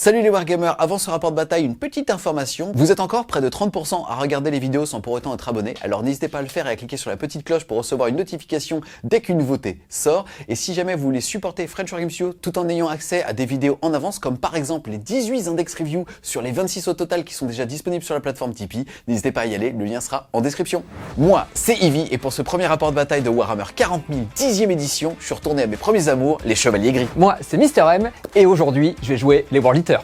Salut les wargamers, avant ce rapport de bataille, une petite information. Vous êtes encore près de 30% à regarder les vidéos sans pour autant être abonné, alors n'hésitez pas à le faire et à cliquer sur la petite cloche pour recevoir une notification dès qu'une nouveauté sort. Et si jamais vous voulez supporter French Wargame Studio tout en ayant accès à des vidéos en avance, comme par exemple les 18 index reviews sur les 26 au total qui sont déjà disponibles sur la plateforme Tipeee, n'hésitez pas à y aller, le lien sera en description. Moi, c'est Ivy et pour ce premier rapport de bataille de Warhammer 40 000 10e édition, je suis retourné à mes premiers amours, les Chevaliers Gris. Moi, c'est Mister M et aujourd'hui, je vais jouer les World Eaters.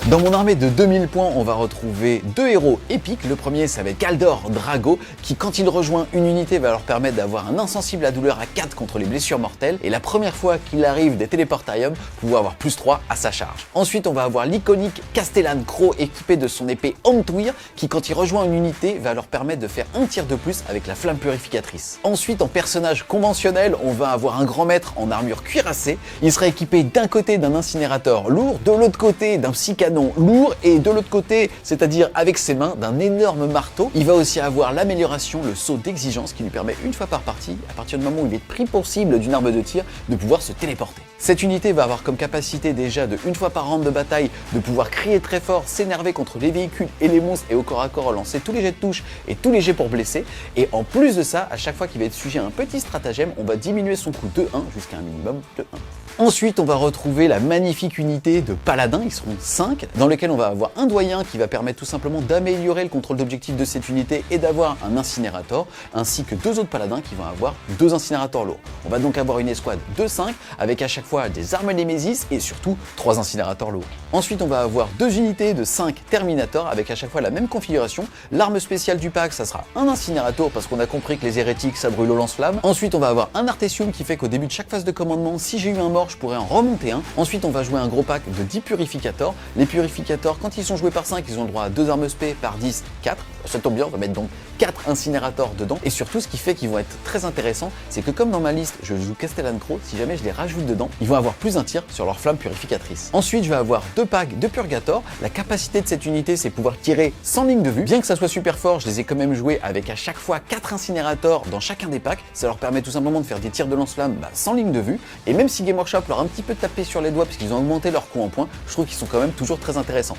Dans mon armée de 2000 points, on va retrouver deux héros épiques. Le premier, ça va être Galdor Drago, qui quand il rejoint une unité va leur permettre d'avoir un insensible à douleur à 4 contre les blessures mortelles. Et la première fois qu'il arrive des téléportariums, pouvoir avoir plus 3 à sa charge. Ensuite, on va avoir l'iconique Castellan Crow équipé de son épée Antwir, qui quand il rejoint une unité va leur permettre de faire un tir de plus avec la flamme purificatrice. Ensuite, en personnage conventionnel, on va avoir un grand maître en armure cuirassée. Il sera équipé d'un côté d'un incinérateur lourd, de l'autre côté d'un psycanon lourd et de l'autre côté, c'est-à-dire avec ses mains, d'un énorme marteau. Il va aussi avoir l'amélioration, le saut d'exigence qui lui permet une fois par partie, à partir du moment où il est pris pour cible d'une arme de tir, de pouvoir se téléporter. Cette unité va avoir comme capacité déjà de une fois par round de bataille de pouvoir crier très fort, s'énerver contre les véhicules et les monstres et au corps à corps lancer tous les jets de touche et tous les jets pour blesser. Et en plus de ça, à chaque fois qu'il va être sujet à un petit stratagème, on va diminuer son coût de 1 jusqu'à un minimum de 1. Ensuite, on va retrouver la magnifique unité de paladins, ils seront 5, dans lequel on va avoir un doyen qui va permettre tout simplement d'améliorer le contrôle d'objectif de cette unité et d'avoir un incinérateur, ainsi que deux autres paladins qui vont avoir deux incinérateurs lourds. On va donc avoir une escouade de 5 avec à chaque fois des armes Némésis et surtout 3 incinérateurs lourds. Ensuite, on va avoir deux unités de 5 Terminators avec à chaque fois la même configuration. L'arme spéciale du pack, ça sera un incinérateur parce qu'on a compris que les hérétiques ça brûle au lance-flamme. Ensuite, on va avoir un Artesium qui fait qu'au début de chaque phase de commandement, si j'ai eu un mort, je pourrais en remonter un. Ensuite, on va jouer un gros pack de 10 purificators. Les purificators, quand ils sont joués par 5, ils ont le droit à 2 armes spé par 10, 4. Ça tombe bien, on va mettre donc 4 incinérateurs dedans. Et surtout, ce qui fait qu'ils vont être très intéressants, c'est que comme dans ma liste, je joue Castellan Crow, si jamais je les rajoute dedans, ils vont avoir plus un tir sur leur flamme purificatrice. Ensuite, je vais avoir 2 packs de Purgator. La capacité de cette unité, c'est pouvoir tirer sans ligne de vue. Bien que ça soit super fort, je les ai quand même joués avec à chaque fois 4 incinérateurs dans chacun des packs. Ça leur permet tout simplement de faire des tirs de lance-flamme sans ligne de vue. Et même si Game Workshop leur a un petit peu tapé sur les doigts parce qu'ils ont augmenté leur coût en points, je trouve qu'ils sont quand même toujours très intéressants.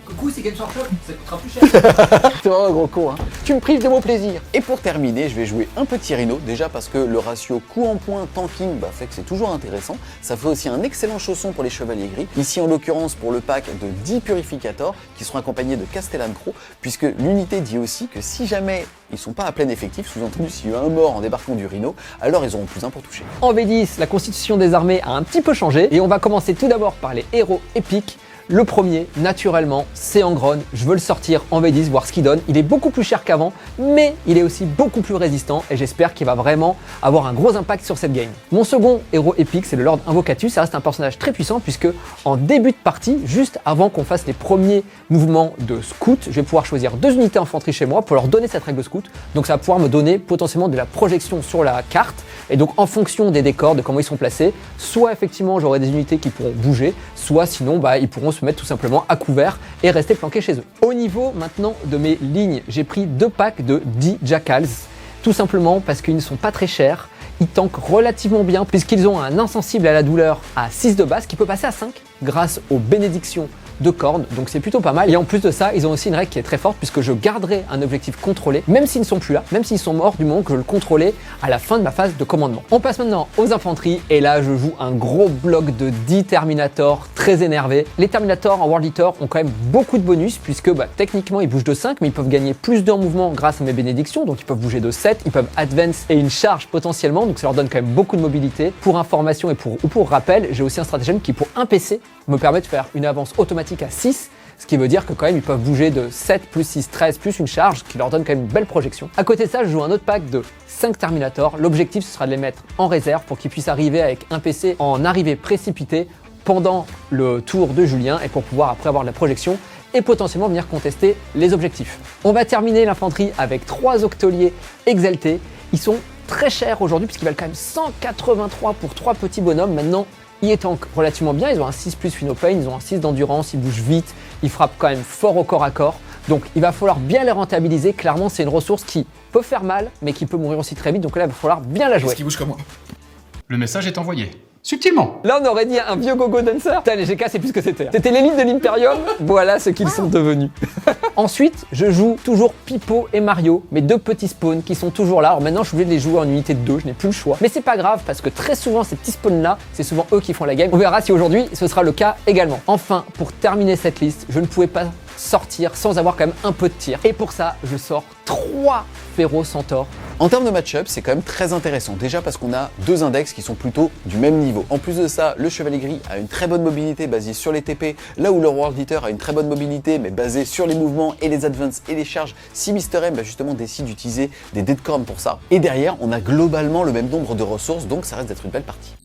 Coucou, c'est Game Workshop, ça coûtera plus cher. C'est vraiment un gros con, hein. Tu me prives de mon plaisir. Et pour terminer, je vais jouer un petit Rhino, déjà parce que le ratio coût en points tanking fait que c'est toujours intéressant. Ça fait aussi un excellent chausson pour les Chevaliers Gris. Ici en l'occurrence pour le pack de 10 Purificators qui seront accompagnés de Castellan Crow, puisque l'unité dit aussi que si jamais ils sont pas à plein effectif, sous-entendu s'il y a eu un mort en débarquement du Rhino, alors ils auront plus un pour toucher. En V10, la constitution des armées a un petit peu changé et on va commencer tout d'abord par les héros épiques. Le premier, naturellement, c'est Angron. Je veux le sortir en V10, voir ce qu'il donne. Il est beaucoup plus cher qu'avant, mais il est aussi beaucoup plus résistant et j'espère qu'il va vraiment avoir un gros impact sur cette game. Mon second héros épique, c'est le Lord Invocatus. Ça reste un personnage très puissant puisque en début de partie, juste avant qu'on fasse les premiers mouvements de scout, je vais pouvoir choisir 2 unités infanterie chez moi pour leur donner cette règle de scout. Donc ça va pouvoir me donner potentiellement de la projection sur la carte. Et donc en fonction des décors, de comment ils sont placés, soit effectivement j'aurai des unités qui pourront bouger, soit sinon ils pourront se mettre tout simplement à couvert et rester planqués chez eux. Au niveau maintenant de mes lignes, j'ai pris 2 packs de 10 Jackals, tout simplement parce qu'ils ne sont pas très chers. Ils tankent relativement bien puisqu'ils ont un insensible à la douleur à 6 de base qui peut passer à 5 grâce aux bénédictions de cordes, donc c'est plutôt pas mal. Et en plus de ça, ils ont aussi une règle qui est très forte puisque je garderai un objectif contrôlé, même s'ils ne sont plus là, même s'ils sont morts du moment que je le contrôlais à la fin de ma phase de commandement. On passe maintenant aux infanteries et là je joue un gros bloc de 10 Terminators très énervés. Les Terminators en World Eater ont quand même beaucoup de bonus puisque techniquement ils bougent de 5 mais ils peuvent gagner plus de en mouvement grâce à mes bénédictions, donc ils peuvent bouger de 7, ils peuvent advance et une charge potentiellement, donc ça leur donne quand même beaucoup de mobilité. Pour information et pour rappel, j'ai aussi un stratagème qui pour un PC me permet de faire une avance automatique à 6, ce qui veut dire que quand même ils peuvent bouger de 7 plus 6, 13 plus une charge, ce qui leur donne quand même une belle projection. À côté de ça, je joue un autre pack de 5 Terminators. L'objectif ce sera de les mettre en réserve pour qu'ils puissent arriver avec un PC en arrivée précipitée pendant le tour de Julien et pour pouvoir après avoir de la projection et potentiellement venir contester les objectifs. On va terminer l'infanterie avec 3 Octoliers exaltés. Ils sont très chers aujourd'hui puisqu'ils valent quand même 183 pour 3 petits bonhommes. Maintenant, ils tankent relativement bien, ils ont un 6 plus Fino Pain, ils ont un 6 d'endurance, ils bougent vite, ils frappent quand même fort au corps à corps. Donc il va falloir bien les rentabiliser. Clairement, c'est une ressource qui peut faire mal, mais qui peut mourir aussi très vite. Donc là, il va falloir bien la jouer. Qu'est-ce qui bouge comme moi? Le message est envoyé. Subtilement. Là, on aurait dit un vieux gogo dancer. Putain, les GK, c'est plus ce que c'était. C'était l'élite de l'Imperium. Voilà ce qu'ils sont devenus. Ensuite, je joue toujours Pipo et Mario, mes deux petits spawns qui sont toujours là. Alors maintenant, je suis obligé de les jouer en unité de 2, je n'ai plus le choix. Mais c'est pas grave parce que très souvent, ces petits spawns-là, c'est souvent eux qui font la game. On verra si aujourd'hui, ce sera le cas également. Enfin, pour terminer cette liste, je ne pouvais pas sortir sans avoir quand même un peu de tir. Et pour ça, je sors 3 Féro Centaures. En termes de match-up, c'est quand même très intéressant. Déjà parce qu'on a deux index qui sont plutôt du même niveau. En plus de ça, le Chevalier Gris a une très bonne mobilité basée sur les TP, là où le World Eater a une très bonne mobilité mais basée sur les mouvements et les advances et les charges. Si Mister M justement décide d'utiliser des Deadcorn pour ça. Et derrière, on a globalement le même nombre de ressources, donc ça reste d'être une belle partie.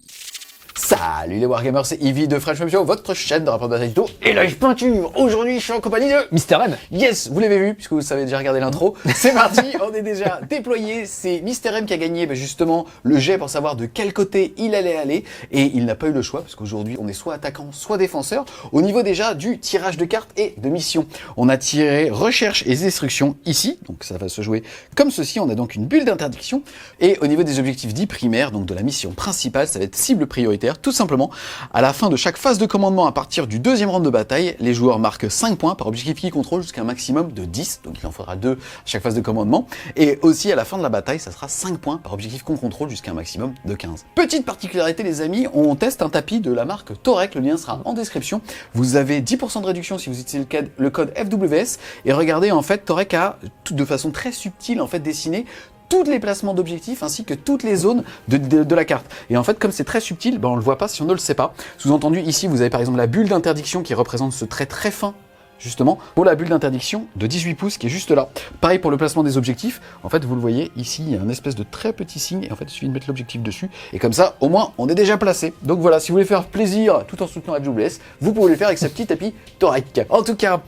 Salut les Wargamers, c'est Ivy de French Map Show, votre chaîne de rapport de bataille tuto et live peinture. Aujourd'hui, je suis en compagnie de Mister M. Yes, vous l'avez vu, puisque vous savez déjà regarder l'intro. C'est parti, on est déjà déployé. C'est Mister M qui a gagné justement le jet pour savoir de quel côté il allait aller. Et il n'a pas eu le choix, parce qu'aujourd'hui, on est soit attaquant, soit défenseur. Au niveau déjà du tirage de cartes et de missions. On a tiré recherche et destruction ici. Donc ça va se jouer comme ceci. On a donc une bulle d'interdiction. Et au niveau des objectifs dits primaires, donc de la mission principale, ça va être cible prioritaire. Tout simplement, à la fin de chaque phase de commandement à partir du deuxième round de bataille, les joueurs marquent 5 points par objectif qui contrôle jusqu'à un maximum de 10, donc il en faudra 2 à chaque phase de commandement. Et aussi à la fin de la bataille, ça sera 5 points par objectif qu'on contrôle jusqu'à un maximum de 15. Petite particularité les amis, on teste un tapis de la marque Torek, le lien sera en description. Vous avez 10% de réduction si vous utilisez le code FWS. Et regardez, en fait, Torek a de façon très subtile en fait dessiné tous les placements d'objectifs ainsi que toutes les zones de la carte. Et en fait, comme c'est très subtil, on le voit pas si on ne le sait pas. Sous-entendu, ici, vous avez par exemple la bulle d'interdiction qui représente ce trait très fin, justement, pour la bulle d'interdiction de 18 pouces qui est juste là. Pareil pour le placement des objectifs. En fait, vous le voyez, ici, il y a un espèce de très petit signe. Et en fait, il suffit de mettre l'objectif dessus. Et comme ça, au moins, on est déjà placé. Donc voilà, si vous voulez faire plaisir tout en soutenant FWS, vous pouvez le faire avec ce petit tapis Torek. En tout cas,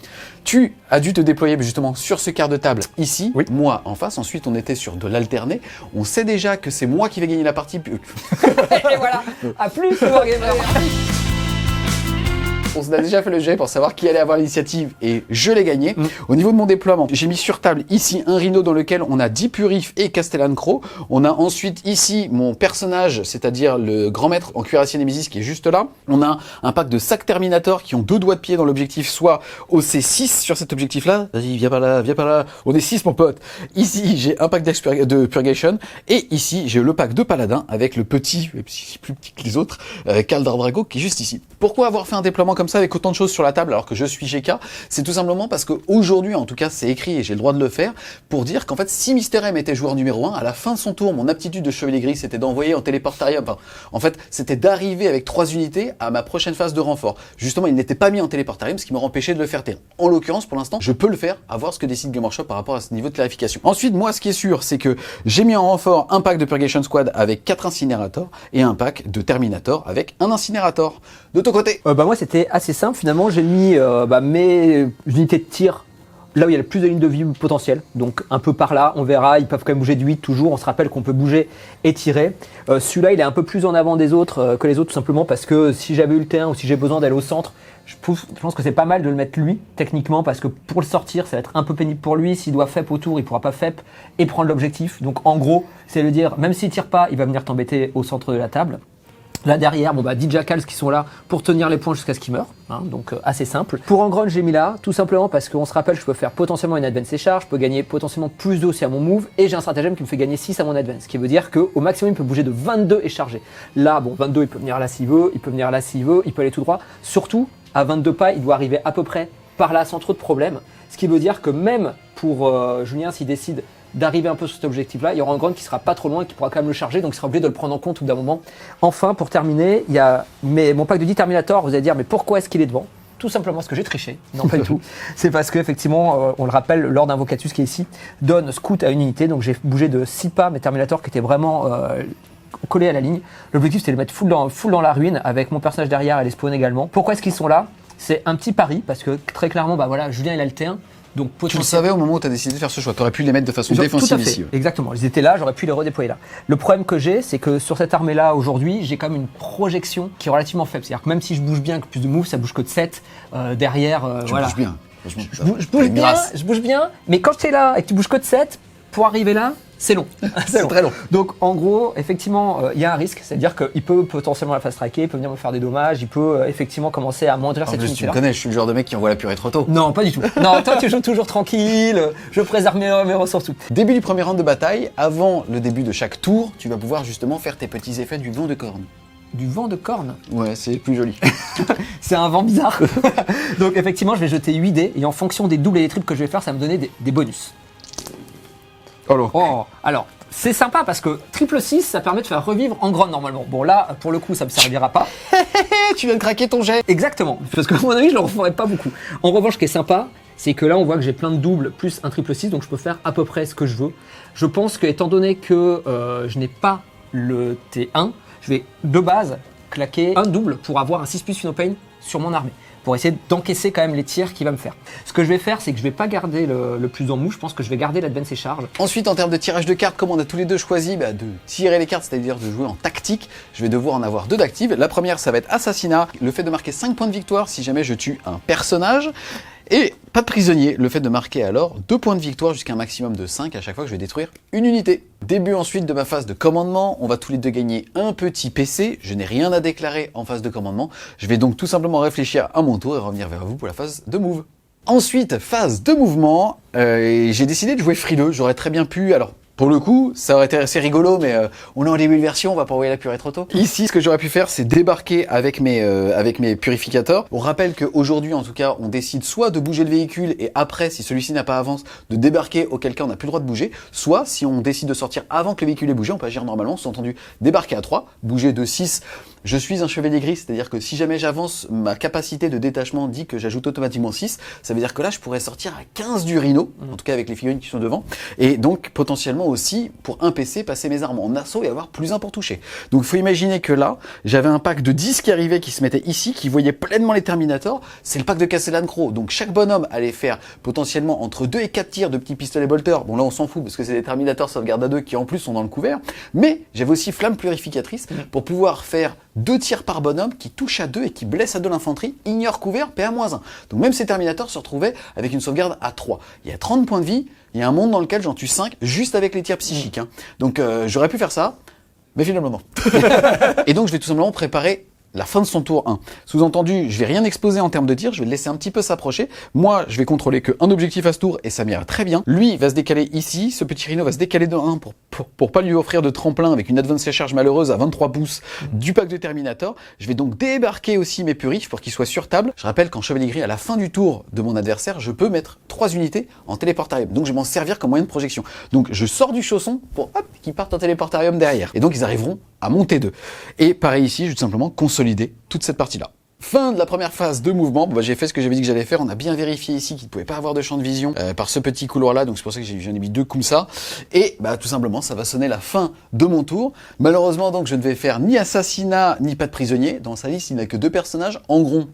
tu as dû te déployer justement sur ce quart de table ici, oui. Moi en face, ensuite on était sur de l'alterné, on sait déjà que c'est moi qui vais gagner la partie. Et voilà, à plus le Wargamer. On a déjà fait le jet pour savoir qui allait avoir l'initiative et je l'ai gagné. Au niveau de mon déploiement, j'ai mis sur table ici un rhino dans lequel on a Dipurif et Castellan Crow. On a ensuite ici mon personnage, c'est-à-dire le grand maître en cuirassier Nemesis qui est juste là. On a un pack de sacs Terminator qui ont 2 doigts de pied dans l'objectif, soit au C6 sur cet objectif-là. Vas-y, viens par là, viens par là. On est 6 mon pote. Ici, j'ai un pack de Purgation et ici, j'ai le pack de Paladin avec le petit, plus petit que les autres, Kaldar Drago qui est juste ici. Pourquoi avoir fait un déploiement comme ça avec autant de choses sur la table alors que je suis GK? C'est tout simplement parce qu'aujourd'hui, en tout cas, c'est écrit et j'ai le droit de le faire pour dire qu'en fait, si Mister M était joueur numéro 1, à la fin de son tour, mon aptitude de Chevalier Gris, c'était d'envoyer en téléportarium. Enfin, en fait, c'était d'arriver avec 3 unités à ma prochaine phase de renfort. Justement, il n'était pas mis en téléportarium, ce qui m'aurait empêché de le faire taire. En l'occurrence, pour l'instant, je peux le faire, à voir ce que décide Game Workshop par rapport à ce niveau de clarification. Ensuite, moi, ce qui est sûr, c'est que j'ai mis en renfort un pack de Purgation Squad avec 4 incinérateurs et un pack de Terminator avec un incinérateur. De ton côté? Moi, c'était assez simple. Finalement, j'ai mis mes unités de tir là où il y a le plus de lignes de vie potentielles. Donc un peu par là, on verra, ils peuvent quand même bouger de 8 toujours. On se rappelle qu'on peut bouger et tirer. Celui-là, il est un peu plus en avant des autres que les autres, tout simplement parce que si j'avais eu le T1 ou si j'ai besoin d'aller au centre, je pense que c'est pas mal de le mettre lui, techniquement, parce que pour le sortir, ça va être un peu pénible pour lui. S'il doit FEP autour, il pourra pas FEP et prendre l'objectif. Donc en gros, c'est le dire, même s'il tire pas, il va venir t'embêter au centre de la table. Là derrière, 10 jackals qui sont là pour tenir les points jusqu'à ce qu'ils meurent, donc assez simple. Pour Engron, j'ai mis là, tout simplement parce qu'on se rappelle, je peux faire potentiellement une advance et charge, je peux gagner potentiellement plus de aussi à mon move, et j'ai un stratagème qui me fait gagner 6 à mon advance, ce qui veut dire qu'au maximum, il peut bouger de 22 et charger. Là, 22, il peut venir là s'il veut, il peut venir là s'il veut, il peut aller tout droit. Surtout, à 22 pas, il doit arriver à peu près par là sans trop de problèmes, ce qui veut dire que même pour Julien, s'il décide d'arriver un peu sur cet objectif-là, il y aura un grand qui sera pas trop loin et qui pourra quand même le charger, donc il sera obligé de le prendre en compte au bout d'un moment. Enfin, pour terminer, il y a mon pack de 10 Terminator. Vous allez dire, mais pourquoi est-ce qu'il est devant? Tout simplement parce que j'ai triché. Non, pas du tout. C'est parce qu'effectivement, on le rappelle, Lord Invocatus qui est ici, donne scout à une unité, donc j'ai bougé de 6 pas mes Terminators qui étaient vraiment collés à la ligne. L'objectif, c'était de les mettre full dans la ruine avec mon personnage derrière et les spawns également. Pourquoi est-ce qu'ils sont là? c'est un petit pari parce que très clairement, bah voilà, Julien il a le T1. Donc Tu le savais au moment où tu as décidé de faire ce choix. Tu aurais pu les mettre de façon défensive tout à fait, ici. Ouais. exactement. Ils étaient là, j'aurais pu les redéployer là. Le problème que j'ai, c'est que sur cette armée-là, aujourd'hui, j'ai quand même une projection qui est relativement faible. C'est-à-dire que même si je bouge bien avec plus de moves, ça bouge que de 7. Derrière, Tu voilà. bouges bien. Je bouge bien, mais quand tu es là et que tu bouges que de 7, pour arriver là, c'est long. C'est très long. Donc en gros, effectivement, il y a un risque, c'est-à-dire qu'il peut potentiellement la fast tracker, il peut venir me faire des dommages, il peut effectivement commencer à moindrir cette Tu unité-là. me connais, je suis le genre de mec qui envoie la purée trop tôt. Non, pas du tout. Non, toi tu joues toujours tranquille, je préserve mes ressources. Début du premier round de bataille, avant le début de chaque tour, tu vas pouvoir justement faire tes petits effets du vent de corne. Du vent de corne. Ouais, c'est plus joli. C'est un vent bizarre. Donc effectivement, je vais jeter 8 dés et en fonction des doubles et des triples que je vais faire, ça va me donner des bonus. Oh, alors, c'est sympa parce que triple 6, ça permet de faire revivre Angron normalement. Bon là, pour le coup, ça me servira pas. Tu viens de craquer ton jet. Exactement, parce que à mon avis, je le referai pas beaucoup. En revanche, ce qui est sympa, c'est que là, on voit que j'ai plein de doubles plus un triple 6, donc je peux faire à peu près ce que je veux. Je pense que, étant donné que je n'ai pas le T1, je vais de base claquer un double pour avoir un 6 plus Finopain sur mon armée, pour essayer d'encaisser quand même les tirs qu'il va me faire. Ce que je vais faire, c'est que je vais pas garder le plus en mou, je pense que je vais garder l'advance et charge. Ensuite, en termes de tirage de cartes, comme on a tous les deux choisi de tirer les cartes, c'est-à-dire de jouer en tactique, je vais devoir en avoir deux d'actives. La première, ça va être assassinat, le fait de marquer 5 points de victoire si jamais je tue un personnage. Et pas de prisonnier, le fait de marquer alors 2 points de victoire jusqu'à un maximum de 5 à chaque fois que je vais détruire une unité. Début ensuite de ma phase de commandement, on va tous les deux gagner un petit PC, je n'ai rien à déclarer en phase de commandement, je vais donc tout simplement réfléchir à mon tour et revenir vers vous pour la phase de move. Ensuite, phase de mouvement, j'ai décidé de jouer frileux, j'aurais très bien pu, alors pour le coup, ça aurait été assez rigolo, mais on est en début de version, on va pas envoyer la purée trop tôt. Ici, ce que j'aurais pu faire, c'est débarquer avec mes purificateurs. On rappelle qu'aujourd'hui, en tout cas, on décide soit de bouger le véhicule et après, si celui-ci n'a pas avancé, de débarquer, auquel cas on n'a plus le droit de bouger. Soit, si on décide de sortir avant que le véhicule ait bougé, on peut agir normalement, sous-entendu débarquer à 3, bouger de 6. Je suis un chevalier gris, c'est-à-dire que si jamais j'avance, ma capacité de détachement dit que j'ajoute automatiquement 6. Ça veut dire que là, je pourrais sortir à 15 du rhino, en tout cas avec les figurines qui sont devant. Et donc, potentiellement aussi, pour un PC, passer mes armes en assaut et avoir plus 1 pour toucher. Donc, il faut imaginer que là, j'avais un pack de 10 qui arrivait, qui se mettait ici, qui voyait pleinement les Terminators. C'est le pack de Castellan Crow. Donc, chaque bonhomme allait faire potentiellement entre 2 et 4 tirs de petits pistolets bolters. Bon, là, on s'en fout parce que c'est des Terminators sauvegarde à 2 qui en plus sont dans le couvert. Mais j'avais aussi flamme purificatrice pour pouvoir faire 2 tirs par bonhomme qui touche à 2 et qui blesse à 2 l'infanterie, ignore couvert, PA-1. Donc même ces Terminators se retrouvaient avec une sauvegarde à 3. Il y a 30 points de vie, il y a un monde dans lequel j'en tue 5 juste avec les tirs psychiques. Hein. Donc j'aurais pu faire ça, mais finalement non. Et donc je vais tout simplement préparer la fin de son tour 1. Sous-entendu, je vais rien exposer en termes de tir, je vais le laisser un petit peu s'approcher. Moi, je vais contrôler qu'un objectif à ce tour et ça m'ira très bien. Lui va se décaler ici, ce petit rhino va se décaler de 1 pour pas lui offrir de tremplin avec une advance charge malheureuse à 23 pouces du pack de Terminator. Je vais donc débarquer aussi mes purifs pour qu'ils soient sur table. Je rappelle qu'en chevalier gris, à la fin du tour de mon adversaire, je peux mettre 3 unités en téléportarium. Donc je vais m'en servir comme moyen de projection. Donc je sors du chausson pour qu'ils partent en téléportarium derrière. Et donc ils arriveront à monter 2. Et pareil ici, je vais tout simplement consolider toute cette partie-là. Fin de la première phase de mouvement. Bon, j'ai fait ce que j'avais dit que j'allais faire. On a bien vérifié ici qu'il ne pouvait pas avoir de champ de vision par ce petit couloir-là. Donc c'est pour ça que j'en ai mis 2 comme ça. Et tout simplement, ça va sonner la fin de mon tour. Malheureusement, donc, je ne vais faire ni assassinat, ni pas de prisonnier. Dans sa liste, il n'y a que 2 personnages. Angron.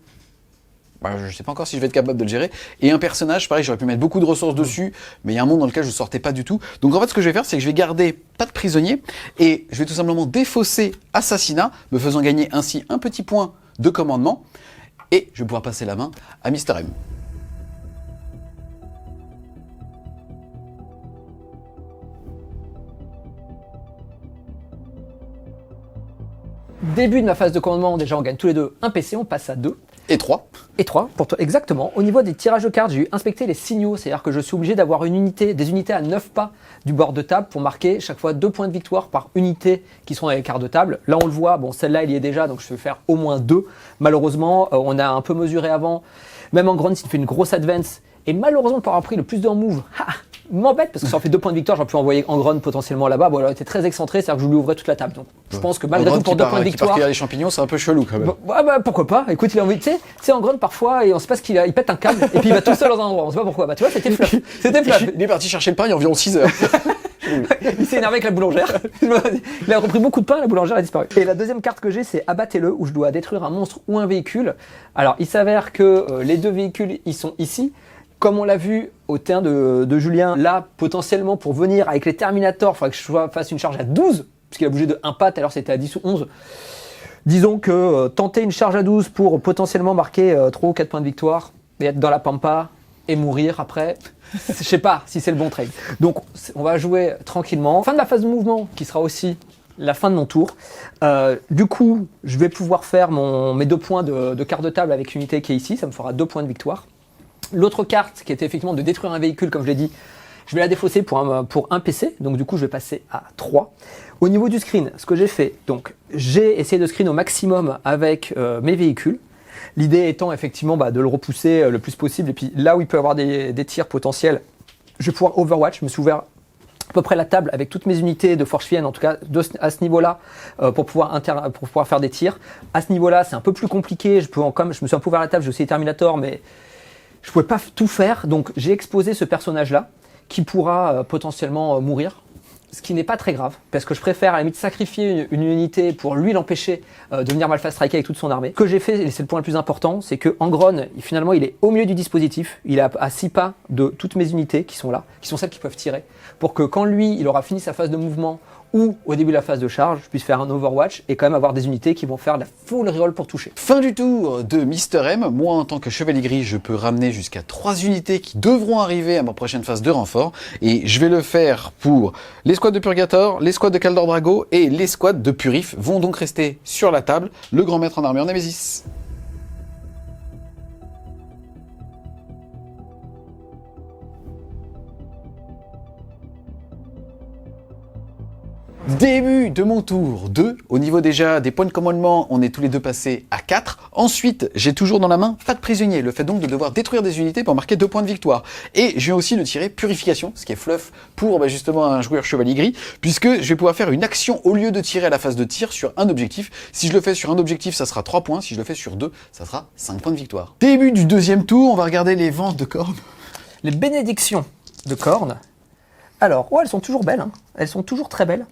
Je ne sais pas encore si je vais être capable de le gérer. Et un personnage, pareil, j'aurais pu mettre beaucoup de ressources dessus, mais il y a un monde dans lequel je ne sortais pas du tout. Donc en fait, ce que je vais faire, c'est que je vais garder pas de prisonnier et je vais tout simplement défausser assassinat, me faisant gagner ainsi un petit point de commandement. Et je vais pouvoir passer la main à Mr. M. Début de ma phase de commandement, déjà on gagne tous les deux un PC, on passe à 2. Et 3. Et 3, pour toi, exactement. Au niveau des tirages de cartes, j'ai inspecté les signaux, c'est-à-dire que je suis obligé d'avoir des unités à 9 pas du bord de table pour marquer chaque fois 2 points de victoire par unité qui sont avec les cartes de table. Là, on le voit, bon, celle-là, elle y est déjà, donc je vais faire au moins 2. Malheureusement, on a un peu mesuré avant, même en grande, s'il fait une grosse advance, et malheureusement, pour avoir pris le plus de move, m'embête parce que ça en fait 2 points de victoire, j'aurais pu envoyer Angron potentiellement là-bas. Bon, elle était très excentrée, c'est-à-dire que je lui ouvrais toute la table. Donc, je pense que malgré tout, pour 2 points de victoire. Partir les champignons, c'est un peu chelou quand même. Pourquoi pas? Écoute, il a envie, tu sais, Angron parfois, et on sait pas ce qu'il a, il pète un câble, et puis il va tout seul dans un endroit, on sait pas pourquoi. Tu vois, c'était fluff. C'était fluff. Il est parti chercher le pain il y a environ 6 heures. Il s'est énervé avec la boulangère. Il a repris beaucoup de pain, la boulangère a disparu. Et la deuxième carte que j'ai, c'est abattez-le, où je dois détruire un monstre ou un véhicule. Alors, il s'avère que les deux véhicules, ils sont ici. Comme on l'a vu au terrain de Julien, là, potentiellement, pour venir avec les Terminators, il faudrait que je fasse une charge à 12, puisqu'il a bougé de 1 pas, tout à l'heure c'était à 10 ou 11. Disons que tenter une charge à 12 pour potentiellement marquer 3 ou 4 points de victoire, et être dans la pampa, et mourir après, je sais pas si c'est le bon trade. Donc on va jouer tranquillement. Fin de la phase de mouvement, qui sera aussi la fin de mon tour. Du coup, je vais pouvoir faire mes 2 points de quart de table avec l'unité qui est ici, ça me fera 2 points de victoire. L'autre carte, qui était effectivement de détruire un véhicule, comme je l'ai dit, je vais la défausser pour un PC, donc du coup je vais passer à 3. Au niveau du screen, ce que j'ai fait, donc j'ai essayé de screen au maximum avec mes véhicules. L'idée étant effectivement de le repousser le plus possible, et puis là où il peut y avoir des tirs potentiels, je vais pouvoir Overwatch. Je me suis ouvert à peu près la table avec toutes mes unités de Forge Fienne, en tout cas à ce niveau-là, pour pouvoir faire des tirs. À ce niveau-là, c'est un peu plus compliqué, je me suis un peu ouvert la table, j'ai aussi les Terminator, mais je ne pouvais pas tout faire, donc j'ai exposé ce personnage-là, qui pourra potentiellement mourir. Ce qui n'est pas très grave, parce que je préfère à la limite sacrifier une unité pour lui l'empêcher de venir Malphas striker avec toute son armée. Ce que j'ai fait, et c'est le point le plus important, c'est que Angron, finalement, il est au milieu du dispositif, il est à 6 pas de toutes mes unités qui sont là, qui sont celles qui peuvent tirer, pour que quand lui, il aura fini sa phase de mouvement, ou au début de la phase de charge, je puisse faire un Overwatch et quand même avoir des unités qui vont faire de la full reroll pour toucher. Fin du tour de Mister M. Moi, en tant que chevalier gris, je peux ramener jusqu'à 3 unités qui devront arriver à ma prochaine phase de renfort. Et je vais le faire pour l'escouade de Purgator, l'escouade de Kaldor Drago et l'escouade de Purif vont donc rester sur la table. Le grand maître en armure Nemesis. Début de mon tour 2. Au niveau déjà des points de commandement, on est tous les deux passés à 4. Ensuite, j'ai toujours dans la main pas de prisonnier. Le fait donc de devoir détruire des unités pour marquer 2 points de victoire. Et je vais aussi le tirer purification, ce qui est fluff pour justement un joueur chevalier gris, puisque je vais pouvoir faire une action au lieu de tirer à la phase de tir sur un objectif. Si je le fais sur un objectif, ça sera 3 points. Si je le fais sur 2, ça sera 5 points de victoire. Début du deuxième tour, on va regarder les ventes de cornes. Les bénédictions de cornes. Alors, elles sont toujours belles, hein. Elles sont toujours très belles.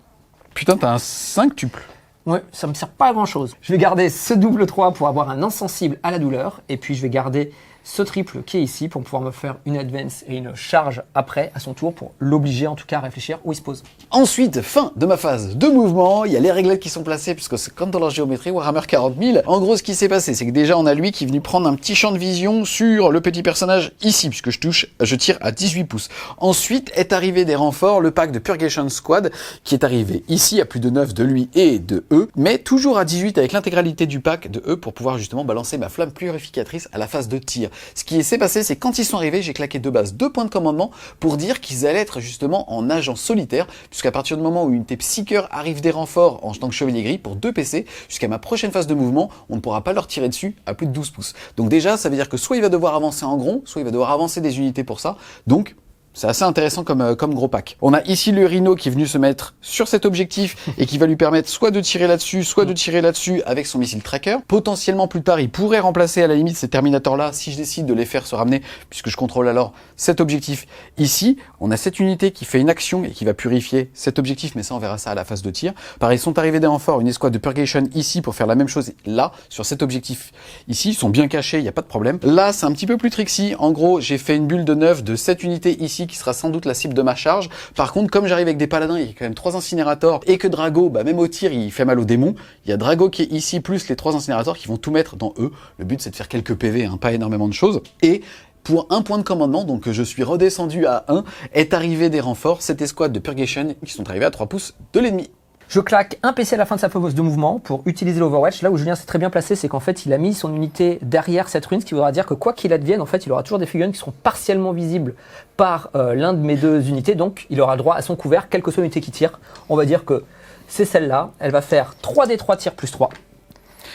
Putain, t'as un 5-tuple. Ouais, ça me sert pas à grand chose. Je vais garder ce double 3 pour avoir un insensible à la douleur. Et puis je vais garder ce triple qui est ici pour pouvoir me faire une advance et une charge après à son tour pour l'obliger en tout cas à réfléchir où il se pose. Ensuite, fin de ma phase de mouvement, il y a les réglettes qui sont placées puisque c'est comme dans la géométrie Warhammer 40 000. En gros, ce qui s'est passé, c'est que déjà on a lui qui est venu prendre un petit champ de vision sur le petit personnage ici puisque je tire à 18 pouces. Ensuite est arrivé des renforts, le pack de Purgation Squad qui est arrivé ici à plus de 9 de lui et de eux, mais toujours à 18 avec l'intégralité du pack de eux pour pouvoir justement balancer ma flamme purificatrice à la phase de tir. Ce qui s'est passé, c'est quand ils sont arrivés, j'ai claqué de base 2 points de commandement pour dire qu'ils allaient être justement en agent solitaire, puisqu'à partir du moment où une unité Psyker arrive des renforts en tant que chevalier gris pour 2 PC, jusqu'à ma prochaine phase de mouvement, on ne pourra pas leur tirer dessus à plus de 12 pouces. Donc déjà, ça veut dire que soit il va devoir avancer en gros, soit il va devoir avancer des unités pour ça. Donc c'est assez intéressant comme gros pack. On a ici le Rhino qui est venu se mettre sur cet objectif et qui va lui permettre soit de tirer là-dessus, soit de tirer là-dessus avec son missile tracker. Potentiellement plus tard, il pourrait remplacer à la limite ces Terminators-là si je décide de les faire se ramener, puisque je contrôle alors cet objectif ici. On a cette unité qui fait une action et qui va purifier cet objectif, mais ça on verra ça à la phase de tir. Pareil, sont arrivés des renforts, une escouade de Purgation ici pour faire la même chose là, sur cet objectif ici. Ils sont bien cachés, il n'y a pas de problème. Là, c'est un petit peu plus tricksy. En gros, j'ai fait une bulle de 9 de cette unité ici qui sera sans doute la cible de ma charge. Par contre, comme j'arrive avec des paladins, il y a quand même 3 incinérateurs et que Drago, même au tir, il fait mal aux démons. Il y a Drago qui est ici, plus les 3 incinérateurs qui vont tout mettre dans eux. Le but, c'est de faire quelques PV, hein, pas énormément de choses. Et pour un point de commandement, donc je suis redescendu à 1, est arrivé des renforts, cette escouade de Purgation qui sont arrivés à 3 pouces de l'ennemi. Je claque un PC à la fin de sa phase de mouvement pour utiliser l'Overwatch. Là où Julien s'est très bien placé, c'est qu'en fait, il a mis son unité derrière cette rune, ce qui voudra dire que quoi qu'il advienne, en fait, il aura toujours des figurines qui seront partiellement visibles par l'un de mes 2 unités. Donc, il aura droit à son couvert, quelle que soit l'unité qui tire. On va dire que c'est celle-là. Elle va faire 3d3 tirs plus 3.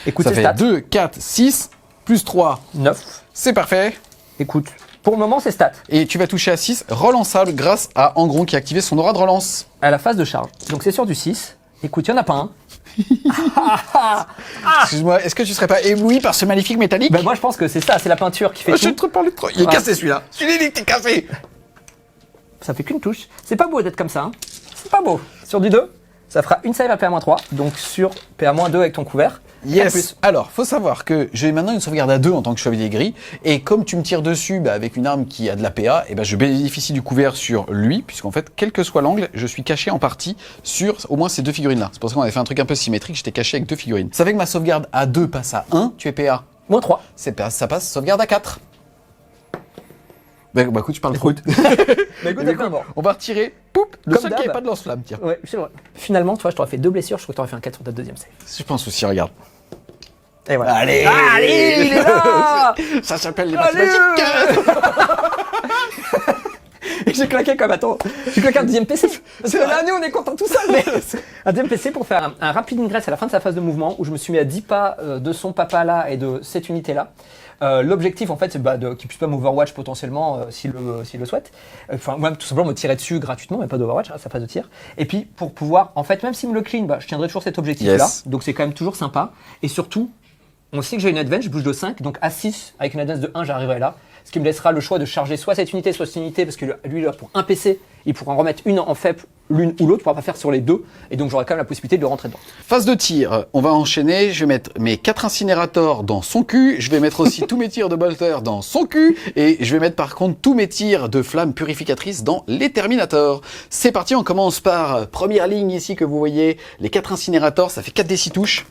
Écoute, ça ses fait stats. 2, 4, 6, plus 3. 9. C'est parfait. Écoute, pour le moment, c'est stats. Et tu vas toucher à 6, relançable grâce à Angron qui a activé son aura de relance. À la phase de charge. Donc, c'est sur du 6. Écoute, il n'y en a pas un. Excuse-moi, est-ce que tu serais pas ébloui par ce magnifique métallique? Ben moi, je pense que c'est ça, c'est la peinture qui fait tout. Je te parle de trop. Il est cassé celui-là. Celui-là, il est cassé. Ça fait qu'une touche. C'est pas beau d'être comme ça. Hein. C'est pas beau. Sur du 2, ça fera une save à PA-3, donc sur PA-2 avec ton couvert. Yes. Alors, faut savoir que j'ai maintenant une sauvegarde à 2 en tant que chevalier gris, et comme tu me tires dessus avec une arme qui a de la PA, et je bénéficie du couvert sur lui, puisqu'en fait, quel que soit l'angle, je suis caché en partie sur au moins ces 2 figurines-là. C'est pour ça qu'on avait fait un truc un peu symétrique, j'étais caché avec 2 figurines. Ça fait que ma sauvegarde à 2 passe à 1, tu es PA. Moins 3. Ça passe sauvegarde à 4. Bah écoute, tu parles trop. Écoute, bon. On va retirer, poup, le Comme seul qui d'hab. n'avait pas de lance-flamme, tiens. Ouais, c'est vrai. Finalement, tu vois, je t'aurais fait 2 blessures, je crois que t'aurais fait un 4 sur ta deuxième save. Je pense aussi, regarde. Et voilà. Allez, Allez, il est là. Ça s'appelle les Allez. mathématiques. Et j'ai claqué comme, attends, j'ai claqué un deuxième PC. Parce que là, nous, on est contents tout seul. Mais un deuxième PC pour faire un rapide ingress à la fin de sa phase de mouvement où je me suis mis à 10 pas de son papa là et de cette unité là. L'objectif en fait c'est qu'il puisse pas m'overwatch potentiellement s'il le souhaite. Enfin moi tout simplement me tirer dessus gratuitement mais pas d'overwatch à sa phase de tir. Et puis pour pouvoir en fait même s'il me le clean, je tiendrai toujours cet objectif là. Yes. Donc c'est quand même toujours sympa. Et surtout on sait que j'ai une advance, je bouge de 5 donc à 6 avec une advance de 1 j'arriverai là. Ce qui me laissera le choix de charger soit cette unité, soit cette unité, parce que lui, là, pour un PC, il pourra en remettre une en faible, l'une ou l'autre, il pourra pas faire sur les deux, et donc j'aurai quand même la possibilité de le rentrer dedans. Phase de tir, on va enchaîner, je vais mettre mes 4 incinérateurs dans son cul, je vais mettre aussi tous mes tirs de bolter dans son cul, et je vais mettre par contre tous mes tirs de flammes purificatrices dans les Terminators. C'est parti, on commence par première ligne ici que vous voyez, les 4 incinérateurs, ça fait 4 des 6 touches.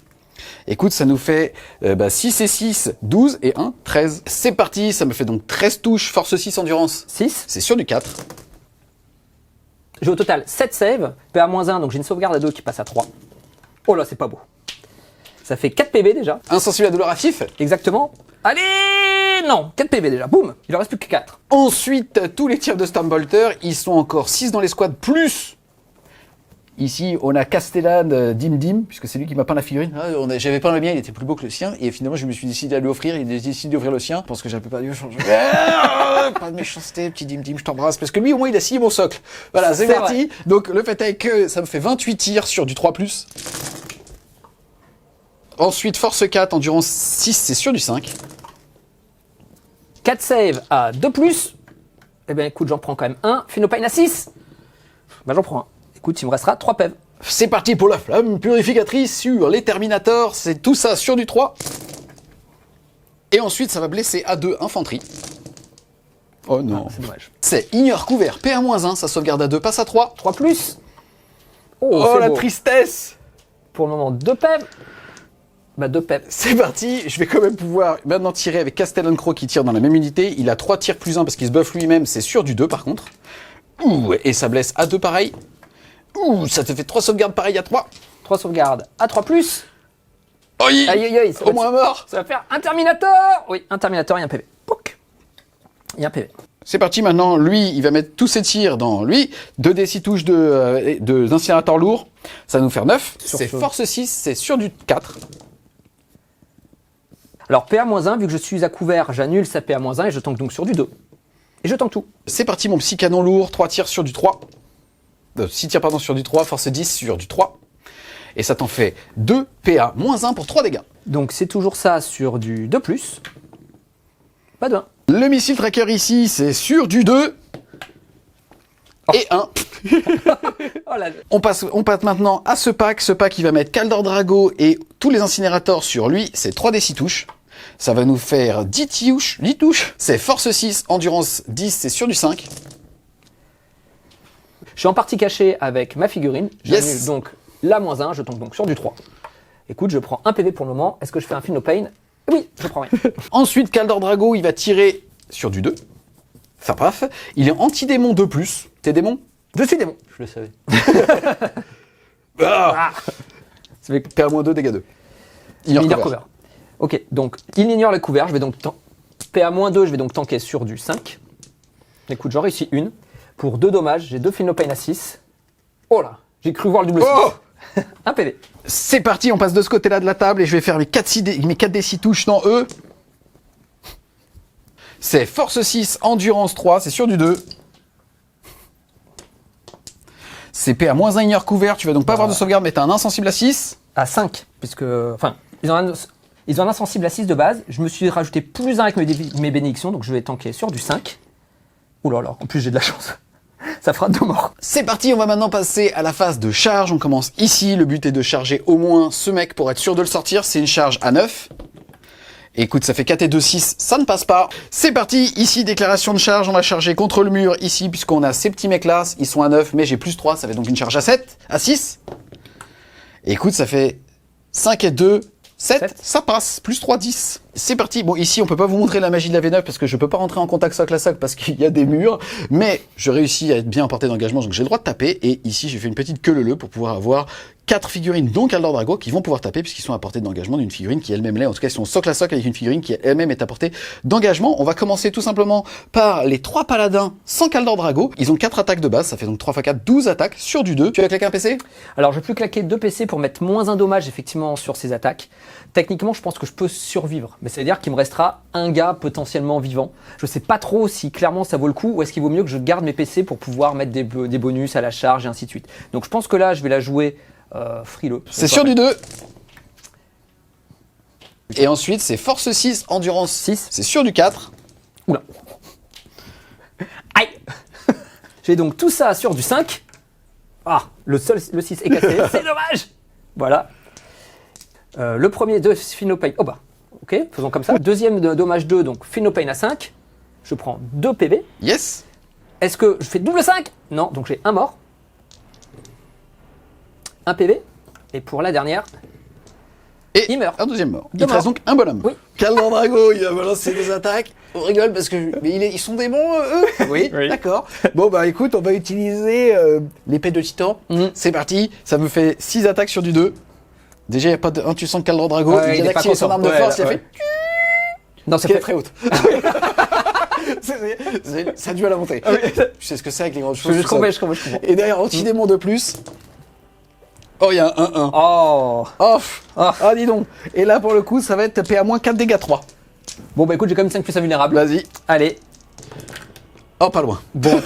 Écoute, ça nous fait 6 et 6, 12 et 1, 13. C'est parti, ça me fait donc 13 touches, force 6, endurance. 6. C'est sur du 4. J'ai au total 7 saves, PA-1, donc j'ai une sauvegarde à 2 qui passe à 3. Oh là, c'est pas beau. Ça fait 4 PV déjà. Insensible à douleur à fif. Exactement. Allez, non, 4 PV déjà, boum, il en reste plus que 4. Ensuite, tous les tirs de Stormbolter, ils sont encore 6 dans les squads, plus... Ici, on a Castellan Dim Dim, puisque c'est lui qui m'a peint la figurine. J'avais peint le mien, il était plus beau que le sien, et finalement, je me suis décidé à lui offrir, il a décidé d'offrir le sien, parce que j'ai un peu perdu le changer. Pas de méchanceté, petit Dim Dim, je t'embrasse, parce que lui, au moins, il a scié mon socle. Voilà, c'est parti. Vrai. Donc, le fait est que ça me fait 28 tirs sur du 3+. Ensuite, force 4, endurance 6, c'est sur du 5. 4 saves à 2+. Eh bien écoute, j'en prends quand même un. Phénopaine à 6. J'en prends un. Écoute, il me restera 3 PEV. C'est parti pour la flamme purificatrice sur les Terminators, c'est tout ça sur du 3. Et ensuite, ça va blesser A2 infanterie. Oh non. C'est dommage. C'est ignore couvert, PA-1, ça sauvegarde à 2, passe à 3. 3+. Oh c'est la beau. tristesse. Pour le moment, 2 PEV. 2 PEV. C'est parti, je vais quand même pouvoir maintenant tirer avec Castellan Crow qui tire dans la même unité. Il a 3 tirs plus 1 parce qu'il se buff lui-même, c'est sur du 2 par contre. Ouh, et ça blesse A2 pareil. Ouh, ça te fait 3 sauvegardes pareil à 3. 3 sauvegardes à 3+. Aïe, Aïe, aïe, ça au va moins mort. Ça va faire un Terminator. Oui, un Terminator et un PV. Pouc. Il y a un PV. C'est parti maintenant, lui, il va mettre tous ses tirs dans lui. 2d6 touches d'incinérateur lourd. Ça va nous faire 9. C'est ce- force 6, c'est sur du 4. Alors PA-1, vu que je suis à couvert, j'annule sa PA-1 et je tank donc sur du 2. Et je tank tout. C'est parti mon petit canon lourd, 3 tirs sur du 3. 6 tirs pardon sur du 3, force 10 sur du 3. Et ça t'en fait 2 PA, moins 1 pour 3 dégâts. Donc c'est toujours ça sur du 2+. Pas de 1. Le missile tracker ici, c'est sur du 2. Et 1. Oh là, On passe maintenant à ce pack. Ce pack, il va mettre Kaldor Drago et tous les incinérateurs sur lui. C'est 3d6 touches. Ça va nous faire 10 touches. 10 touches. C'est force 6, endurance 10, c'est sur du 5. je suis en partie caché avec ma figurine. J'annule Yes. donc la -1, je tank donc sur du 3. Écoute, je prends un PV pour le moment. Est-ce que je fais un Phénopaine? Oui, je prends rien. Ensuite, Kaldor Drago, il va tirer sur du 2. Enfin paf. Il est anti-démon 2+. T'es démon? Je suis démon. Je le savais. Ah ça fait PA-2, dégâts 2. Ignore cover. Ok, donc il ignore le couvert. Je vais donc PA-2, je vais donc tanker sur du 5. Écoute, j'en réussis une. Pour 2 dommages, j'ai 2 Phénopaine à 6. Oh là, j'ai cru voir le double 6. Oh Un PV. C'est parti, on passe de ce côté-là de la table et je vais faire mes 4d6 touches dans eux. C'est force 6, endurance 3, c'est sur du 2. C'est PA-1 ignore couvert, tu vas donc pas avoir de sauvegarde, mais t'as un insensible à 6. À 5, puisque. Enfin, ils ont un insensible à 6 de base. Je me suis rajouté plus 1 avec mes bénédictions, donc je vais tanker sur du 5. Ouh là là, en plus j'ai de la chance. ça fera 2 morts. C'est parti, on va maintenant passer à la phase de charge. On commence ici, le but est de charger au moins ce mec pour être sûr de le sortir. C'est une charge à 9. Et écoute, ça fait 4 et 2, 6, ça ne passe pas. C'est parti, ici, déclaration de charge. On va charger contre le mur ici, puisqu'on a ces petits mecs là, ils sont à 9, mais j'ai plus 3, ça fait donc une charge à 7, à 6. Et écoute, ça fait 5 et 2, 7, ça passe, plus 3, 10. C'est parti. Bon, ici, on peut pas vous montrer la magie de la V9 parce que je peux pas rentrer en contact socle à socle parce qu'il y a des murs, mais je réussis à être bien en portée d'engagement, donc j'ai le droit de taper. Et ici, j'ai fait une petite queue leu pour pouvoir avoir 4 figurines, dont Kaldor Drago, qui vont pouvoir taper puisqu'ils sont à portée d'engagement d'une figurine qui elle-même l'est. En tout cas, ils sont socle à socle avec une figurine qui elle-même est à portée d'engagement. On va commencer tout simplement par les 3 paladins sans Kaldor Drago. Ils ont 4 attaques de base, ça fait donc 3 x 4, 12 attaques sur du 2. Tu vas claquer un PC? Alors, je vais plus claquer 2 PC pour mettre moins un dommage, effectivement, sur ces attaques. Techniquement, je pense que je peux survivre, mais ça veut dire qu'il me restera un gars potentiellement vivant. Je sais pas trop si clairement ça vaut le coup ou est-ce qu'il vaut mieux que je garde mes PC pour pouvoir mettre des bonus à la charge et ainsi de suite. Donc je pense que là, je vais la jouer frileux. C'est sur du 2. Et ensuite, c'est force 6, endurance 6. C'est sur du 4. Oula. Aïe. J'ai donc tout ça sur du 5. Ah, le 6 est cassé, c'est dommage. Voilà. Le premier de Philopane. Oh bah, ok, faisons comme ça. Deuxième de dommage 2, donc Philopane à 5. Je prends 2 PV. Yes. Est-ce que je fais double 5? Non, donc j'ai un mort. Un PV. Et pour la dernière, Et il meurt. un deuxième mort. Il Deux te reste morts. donc un bonhomme. Oui. Kaldor Drago, il va balancer des attaques. On rigole parce que ils sont démons, eux. Oui, Oui. d'accord. Bon, bah écoute, on va utiliser l'épée de Titan. Mhm. C'est parti. Ça me fait 6 attaques sur du 2. Déjà, il n'y a pas de 1, tu sens que Kaldor Drago, Ouais, il il vient est pas d'activer son content. arme de Ouais, force, il a ouais. fait... Non, ça Qui est fait très haute. Ça a dû à la monter. Tu sais ce que c'est avec les grandes choses. Je tout comprends, ça. je comprends. Et derrière, anti-démon de plus. Oh, il y a un 1-1. Oh. Oh, Ah. ah, dis donc. Et là, pour le coup, ça va être PA- 4 dégâts 3. Bon, bah écoute, j'ai quand même 5 plus invulnérable. Vas-y. Allez. Oh, pas loin. Bon.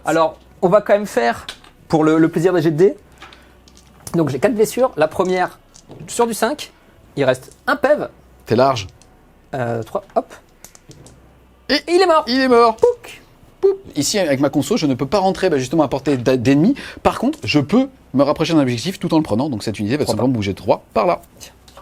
Alors, on va quand même faire, pour le plaisir des jets de dés. Donc, j'ai 4 blessures. La première, sur du 5. Il reste un PEV. T'es large. 3, hop. Et il est mort. Il est mort. Pouc. Poup. Ici, avec ma conso, je ne peux pas rentrer justement à portée d'ennemis. Par contre, je peux me rapprocher d'un objectif tout en le prenant. Donc cette unité va tout simplement bouger de 3 par là.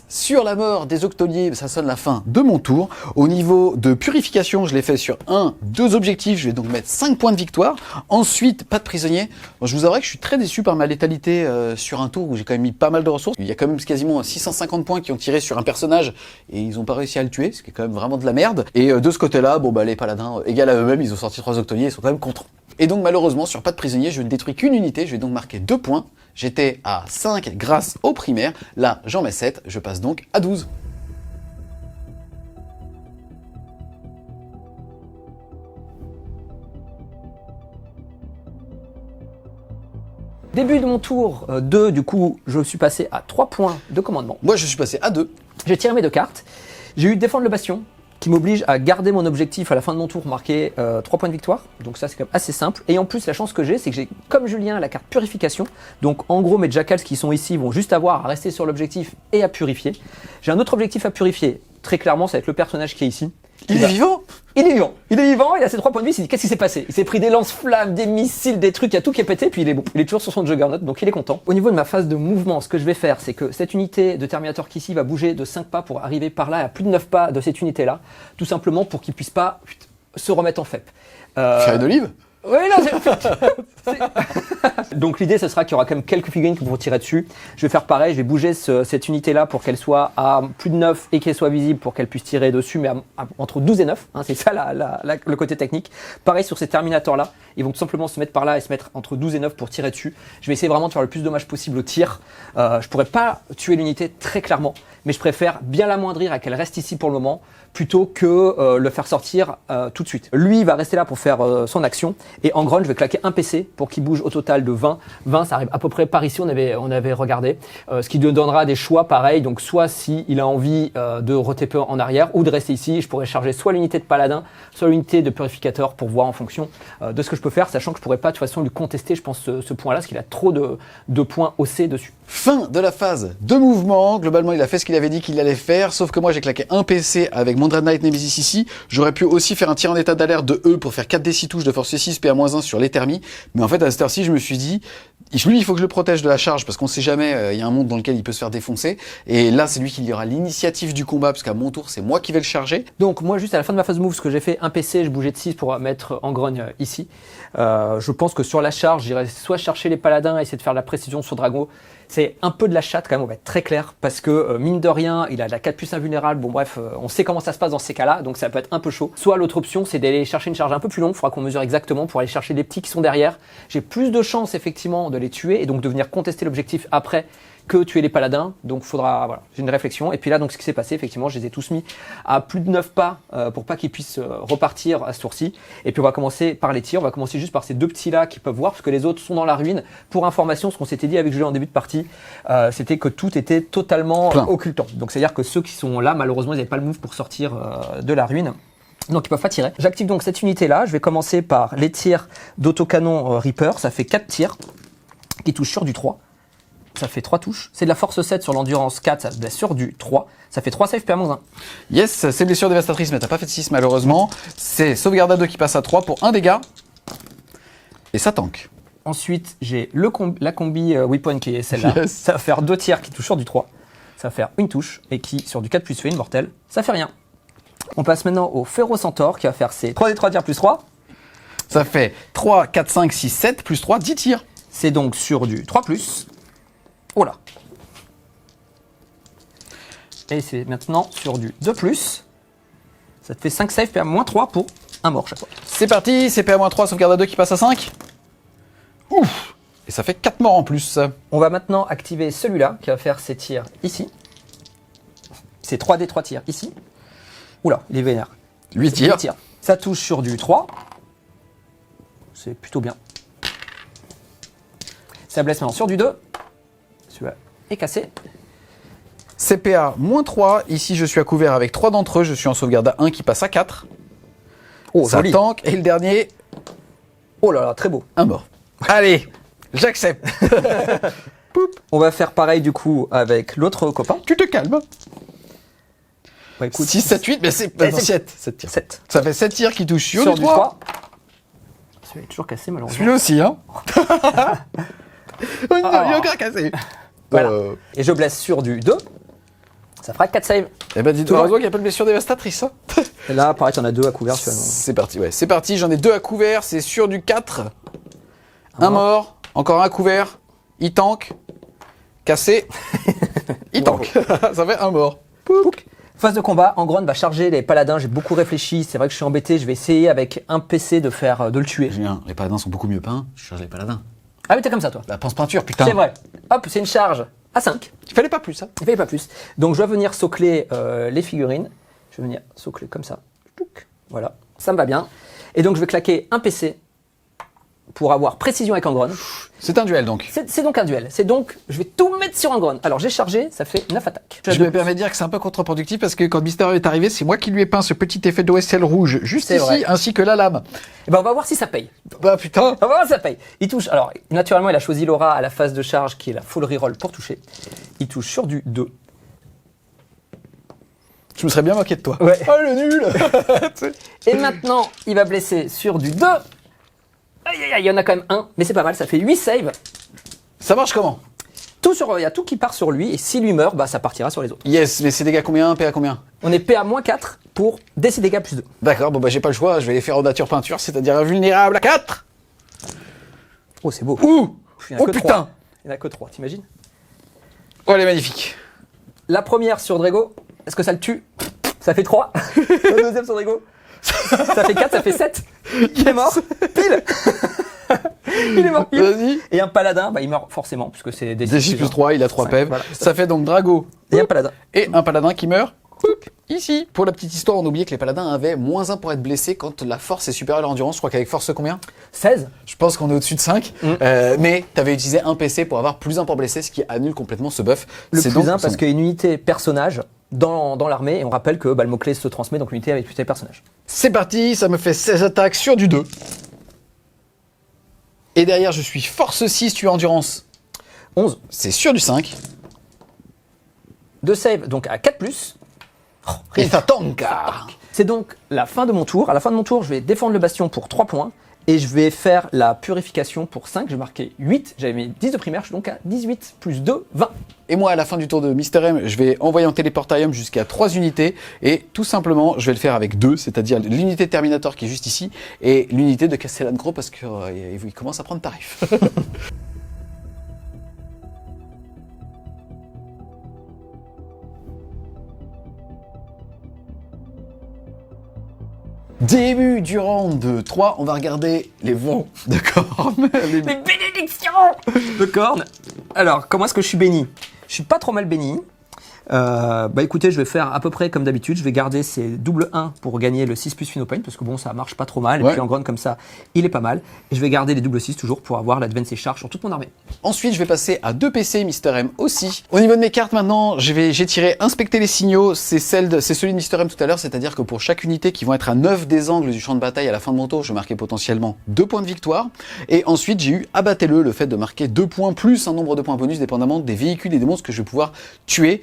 Sur la mort des octoliers, ça sonne la fin de mon tour. Au niveau de purification, je l'ai fait sur 2 objectifs. Je vais donc mettre 5 points de victoire. Ensuite, pas de prisonnier. Bon, je vous avouerai que je suis très déçu par ma létalité sur un tour où j'ai quand même mis pas mal de ressources. Il y a quand même quasiment 650 points qui ont tiré sur un personnage et ils n'ont pas réussi à le tuer, ce qui est quand même vraiment de la merde. Et de ce côté-là, bon bah les paladins, égal à eux-mêmes, ils ont sorti 3 octoliers, ils sont quand même contents. Et donc malheureusement, sur pas de prisonnier, je ne détruis qu'une unité. Je vais donc marquer 2 points. J'étais à 5 grâce au primaire. Là, j'en mets 7. Je passe donc à 12. Début de mon tour 2, du coup, je suis passé à 3 points de commandement. Moi, je suis passé à 2. J'ai tiré mes 2 cartes. J'ai eu défendre le bastion, qui m'oblige à garder mon objectif à la fin de mon tour, marqué 3 points de victoire. Donc ça, c'est quand même assez simple. Et en plus, la chance que j'ai, c'est que j'ai, comme Julien, la carte purification. Donc en gros, mes jackals qui sont ici vont juste avoir à rester sur l'objectif et à purifier. J'ai un autre objectif à purifier. Très clairement, ça va être le personnage qui est ici. Il est vivant. Il est vivant. Il est vivant, il a ses 3 points de vie, il s'est dit qu'est-ce qui s'est passé? Il s'est pris des lance-flammes, des missiles, des trucs, il y a tout qui est pété, puis il est bon. Il est toujours sur son Juggernaut, donc il est content. Au niveau de ma phase de mouvement, ce que je vais faire, c'est que cette unité de Terminator qui ici va bouger de 5 pas pour arriver par là, à plus de 9 pas de cette unité-là, tout simplement pour qu'il puisse pas se remettre en FEP. Faire une olive. Oui, non, donc l'idée, ce sera qu'il y aura quand même quelques figurines qui vont tirer dessus. Je vais faire pareil, je vais bouger cette unité-là pour qu'elle soit à plus de 9 et qu'elle soit visible pour qu'elle puisse tirer dessus, mais entre 12 et 9, hein, c'est ça le côté technique. Pareil sur ces Terminators-là, ils vont tout simplement se mettre par là et se mettre entre 12 et 9 pour tirer dessus. Je vais essayer vraiment de faire le plus de dommages possible au tir. Je pourrais pas tuer l'unité très clairement, mais je préfère bien l'amoindrir et qu'elle reste ici pour le moment, plutôt que le faire sortir tout de suite. Lui, il va rester là pour faire son action. Et en grogne, je vais claquer un PC pour qu'il bouge au total de 20. 20, ça arrive à peu près par ici, on avait regardé. Ce qui nous donnera des choix pareils. Donc soit si il a envie de re-TP en arrière ou de rester ici, je pourrais charger soit l'unité de paladin, soit l'unité de purificateur pour voir en fonction de ce que je peux faire, sachant que je pourrais pas de toute façon lui contester, je pense, ce point-là, parce qu'il a trop de points OC dessus. Fin de la phase de mouvement. Globalement, il a fait ce qu'il avait dit qu'il allait faire, sauf que moi, j'ai claqué un PC avec mon Dread Knight Nemesis ici. J'aurais pu aussi faire un tir en état d'alerte de E pour faire 4d6 touches de force 6 PA-1 sur l'éthermie. Mais en fait, à cette heure-ci, je me suis dit, lui, il faut que je le protège de la charge parce qu'on sait jamais, il y a un monde dans lequel il peut se faire défoncer. Et là, c'est lui qui aura l'initiative du combat parce qu'à mon tour, c'est moi qui vais le charger. Donc moi, juste à la fin de ma phase de move, ce que j'ai fait, un PC, je bougeais de 6 pour mettre en grogne ici. Je pense que sur la charge, j'irai soit chercher les paladins et essayer de faire de la précision sur Drago. C'est un peu de la chatte quand même, on va être très clair, parce que mine de rien, il a de la 4+ invulnérable, bon bref, on sait comment ça se passe dans ces cas-là, donc ça peut être un peu chaud. Soit l'autre option, c'est d'aller chercher une charge un peu plus longue, il faudra qu'on mesure exactement pour aller chercher des petits qui sont derrière. J'ai plus de chances effectivement de les tuer et donc de venir contester l'objectif après que tuer les paladins, donc faudra, voilà, j'ai une réflexion. Et puis là, donc ce qui s'est passé, effectivement, je les ai tous mis à plus de 9 pas pour pas qu'ils puissent repartir à ce tour-ci. Et puis on va commencer par les tirs, on va commencer juste par ces deux petits-là qui peuvent voir, parce que les autres sont dans la ruine. Pour information, ce qu'on s'était dit avec Julien en début de partie, c'était que tout était totalement occultant. Donc c'est-à-dire que ceux qui sont là, malheureusement, ils n'avaient pas le move pour sortir de la ruine. Donc ils peuvent pas tirer. J'active donc cette unité-là, je vais commencer par les tirs d'autocanon Reaper, ça fait 4 tirs qui touchent sur du 3. Ça fait 3 touches. C'est de la force 7 sur l'endurance 4, ça se blesse sur du 3. Ça fait 3 save PA-1. Yes, c'est blessure dévastatrice, mais t'as pas fait de 6 malheureusement. C'est sauvegarde à 2 qui passe à 3 pour 1 dégât. Et ça tank. Ensuite, j'ai la combi weapon qui est celle-là. Yes. Ça va faire 2 tirs qui touchent sur du 3. Ça va faire une touche et qui, sur du 4+, fait une mortelle. Ça fait rien. On passe maintenant au Ferro-Centaure qui va faire ses 3d3 tirs plus 3. Ça fait 3, 4, 5, 6, 7, plus 3, 10 tirs. C'est donc sur du 3+. Oh là. Et c'est maintenant sur du 2+. Ça te fait 5 save PA-3 pour un mort chaque fois. C'est parti, c'est PA-3, sauvegarde à 2 qui passe à 5. Ouf. Et ça fait 4 morts en plus. On va maintenant activer celui-là qui va faire ses tirs ici. C'est 3d3 tirs ici. Oula, il est vénère. 8 tirs. 8 tirs. Ça touche sur du 3. C'est plutôt bien. Ça blesse maintenant sur du 2. Celui-là est cassé. CPA -3. Ici, je suis à couvert avec 3 d'entre eux. Je suis en sauvegarde à 1 qui passe à 4. Oh, ça joli. tank. Et le dernier, Oh là là, très beau. un mort. Allez, j'accepte. On va faire pareil du coup avec l'autre copain. Tu te calmes. Bah, écoute, 6, 7, 8, mais c'est Eh, c'est- 7 tirs. 7. Ça fait 7 tirs qui touchent sur, Sur du du 3. 3. Celui-là est toujours cassé malheureusement. Celui-là aussi, hein. Il est encore cassé. Voilà. Et je blesse sur du 2. Ça fera 4 saves. Eh ben, dis-toi, Toujours. heureusement qu'il n'y a pas de blessure dévastatrice. Hein. Et là, pareil, t'en as 2 à couvert. Celui-là, non. C'est parti, ouais. C'est parti, j'en ai 2 à couvert. C'est sur du 4. Un mort. Encore un à couvert. Il tank. Cassé. Il tank. Ça fait un mort. Pouc. Phase de combat, Angron va charger les paladins. J'ai beaucoup réfléchi. C'est vrai que je suis embêté. Je vais essayer avec un PC de le tuer. Julien, les paladins sont beaucoup mieux peints. Je charge les paladins. Ah oui, t'es comme ça, toi. La pense peinture, putain. C'est vrai. Hop, c'est une charge à 5. Il fallait pas plus, ça. Il fallait pas plus. Donc, je vais venir socler les figurines. Je vais venir socler comme ça. Touc. Voilà. Ça me va bien. Et donc, je vais claquer un PC pour avoir précision avec Angron. C'est un duel, donc. C'est donc un duel. C'est donc, je vais tout mettre sur Angron. Alors, j'ai chargé, ça fait 9 attaques. Je me permets de dire que c'est un peu contre-productif parce que quand Mister est arrivé, c'est moi qui lui ai peint ce petit effet d'OSL rouge juste C'est ici, vrai. ainsi que la lame. Et ben, on va voir si ça paye. Bah putain. On va voir si ça paye. Il touche. Alors, naturellement, il a choisi l'aura à la phase de charge qui est la full reroll pour toucher. Il touche sur du 2. Je me serais bien moqué de toi. Ouais. Oh le nul. Et maintenant, il va blesser sur du 2. Aïe, aïe, aïe, il y en a quand même un, mais c'est pas mal, ça fait 8 saves. Ça marche comment? Il y a tout qui part sur lui, et s'il lui meurt, bah, ça partira sur les autres. Yes, mais c'est dégâts combien? PA combien? On est PA-4 pour DC dégâts plus 2. D'accord, bon bah j'ai pas le choix, je vais les faire en nature peinture, c'est-à-dire invulnérable à 4. Oh, c'est beau. Ouh. Il y en a Oh que putain. 3. Il n'y en a que 3, t'imagines? Oh elle est magnifique. La première sur Drago, est-ce que ça le tue? Ça fait 3. La deuxième sur Drago, ça fait 4, ça fait 7. Il est mort. Pile. Il est mort pile. Vas-y. Et un paladin, bah, il meurt forcément, puisque c'est des D6 plus 3, il a 3 5, PEV. voilà. Ça fait donc Drago Et un paladin. et un paladin qui meurt. Hop, ici. Pour la petite histoire, on oubliait que les paladins avaient -1 pour être blessés quand la force est supérieure à l'endurance. Je crois qu'avec force combien? 16. Je pense qu'on est au-dessus de 5. Mais tu avais utilisé un PC pour avoir +1 pour blesser, ce qui annule complètement ce buff. Le C'est plus donc 1 parce qu'il y a une unité personnage dans l'armée, et on rappelle que le mot-clé se transmet, donc l'unité avec unité personnage. C'est parti, ça me fait 16 attaques sur du 2. Et derrière, je suis force 6, tu as endurance. 11. C'est sur du 5. 2 save, donc à 4+. Et ça tanka. C'est donc la fin de mon tour. À la fin de mon tour, je vais défendre le bastion pour 3 points. Et je vais faire la purification pour 5. J'ai marqué 8. J'avais mis 10 de primaire. Je suis donc à 18 plus 2, 20. Et moi, à la fin du tour de Mister M, je vais envoyer en téléportarium jusqu'à 3 unités. Et tout simplement, je vais le faire avec 2, c'est-à-dire l'unité de Terminator qui est juste ici et l'unité de Castellan-Gros parce qu'il commence à prendre tarif. Début du round 3, on va regarder les vents de corne. Les bénédictions de corne. Alors, comment est-ce que je suis béni? Je suis pas trop mal béni. Écoutez, je vais faire à peu près comme d'habitude. Je vais garder ces double 1 pour gagner le 6 plus Phenopain parce que bon, ça marche pas trop mal. Et puis en grogne comme ça, il est pas mal. Et je vais garder les double 6 toujours pour avoir l'advance et charge sur toute mon armée. Ensuite, je vais passer à 2 PC Mister M aussi. Au niveau de mes cartes maintenant, j'ai tiré inspecter les signaux. C'est celui de Mister M tout à l'heure, c'est-à-dire que pour chaque unité qui vont être à 9 des angles du champ de bataille à la fin de mon tour, je marquais potentiellement 2 points de victoire. Et ensuite, j'ai eu abattez-le, le fait de marquer 2 points plus un nombre de points bonus dépendamment des véhicules et des monstres que je vais pouvoir tuer.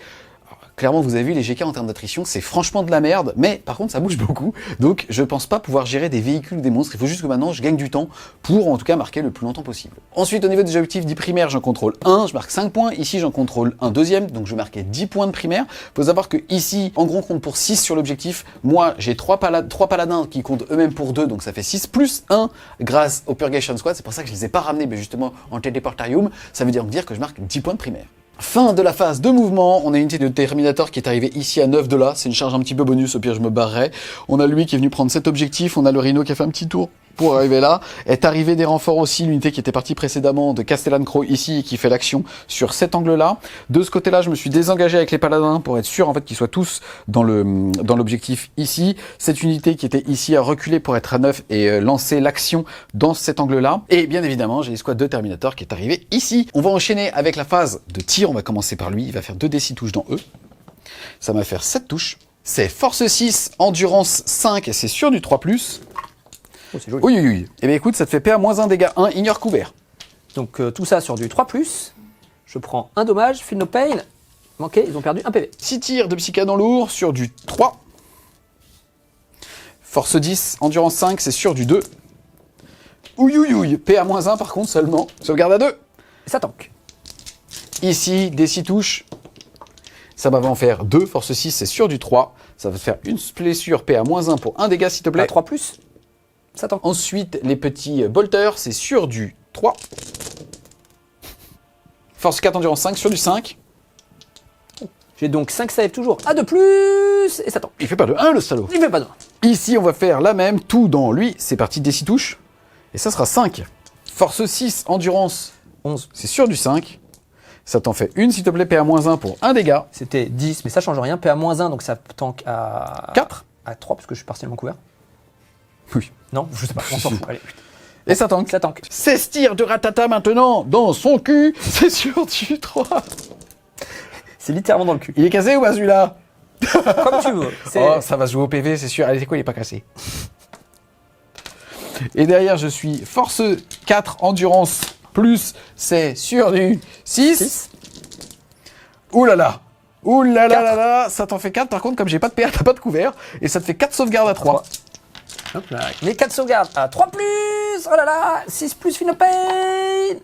Clairement, vous avez vu, les GK en termes d'attrition, c'est franchement de la merde, mais par contre, ça bouge beaucoup. Donc, je pense pas pouvoir gérer des véhicules ou des monstres. Il faut juste que maintenant, je gagne du temps pour, en tout cas, marquer le plus longtemps possible. Ensuite, au niveau des objectifs dits primaires, j'en contrôle 1, je marque 5 points. Ici, j'en contrôle un deuxième, donc je marquais 10 points de primaire. Faut savoir que ici, en gros, on compte pour 6 sur l'objectif. Moi, j'ai 3 paladins qui comptent eux-mêmes pour 2, donc ça fait 6 plus 1 grâce au Purgation Squad. C'est pour ça que je les ai pas ramenés, mais justement, en téléportarium, ça veut dire que je marque 10 points de primaire. Fin de la phase de mouvement, on a une unité de Terminator qui est arrivée ici à 9 de là, c'est une charge un petit peu bonus, au pire je me barrerai. On a lui qui est venu prendre cet objectif, on a le Rhino qui a fait un petit tour pour arriver là. Est arrivé des renforts aussi, l'unité qui était partie précédemment de Castellan-Gros ici et qui fait l'action sur cet angle-là. De ce côté-là, je me suis désengagé avec les paladins pour être sûr en fait qu'ils soient tous dans l'objectif ici. Cette unité qui était ici a reculé pour être à 9 et lancer l'action dans cet angle-là. Et bien évidemment, j'ai l'escouade de Terminator qui est arrivée ici. On va enchaîner avec la phase de tir, on va commencer par lui, il va faire 2d6 touches dans E. Ça va faire 7 touches. C'est force 6, endurance 5 et c'est sur du 3+. Oh, c'est joli. Oui. Eh bien écoute, ça te fait PA-1 dégâts 1, ignore couvert. Donc tout ça sur du 3+. Je prends un dommage, Phenopain. Manqué, ils ont perdu un PV. 6 tirs de psycanon lourd sur du 3. Force 10, endurance 5, c'est sur du 2. Ouïouïouï, PA-1 par contre seulement. Sauvegarde à 2. Ça tank. Ici, des 6 touches. Ça va en faire 2. Force 6, c'est sur du 3. Ça va te faire une blessure PA-1 pour 1 dégât s'il te plaît. 3+. Ça tank. Ensuite, les petits bolters, c'est sur du 3. Force 4, endurance 5, sur du 5. J'ai donc 5 saves toujours à 2+, et ça tank. Il fait pas de 1 le salaud. Il fait pas de 1. Ici, on va faire la même, tout dans lui. C'est parti des 6 touches. Et ça sera 5. Force 6, endurance 11. C'est sur du 5. Ça t'en fait une, s'il te plaît, PA-1 pour 1 dégât. C'était 10, mais ça change rien. PA-1, donc ça tank à 4. À 3, parce que je suis partiellement couvert. Oui. Non, je sais pas, on s'en fout. Allez. Et ça tank. Ça tank. 16 tirs de ratata maintenant dans son cul. C'est sur du 3. C'est littéralement dans le cul. Il est cassé ou pas celui-là? Comme tu veux. Oh, ça va se jouer au PV, c'est sûr. Allez, c'est quoi, il est pas cassé. Et derrière, je suis force 4, endurance plus, c'est sur du 6. Ouh là là. Ouh là là là là. Ça t'en fait 4. Par contre, comme j'ai pas de PA, t'as pas de couvert. Et ça te fait 4 sauvegardes à 3. Hop là. Les 4 sauvegardes à 3+. Oh là là. 6 plus Phenopain.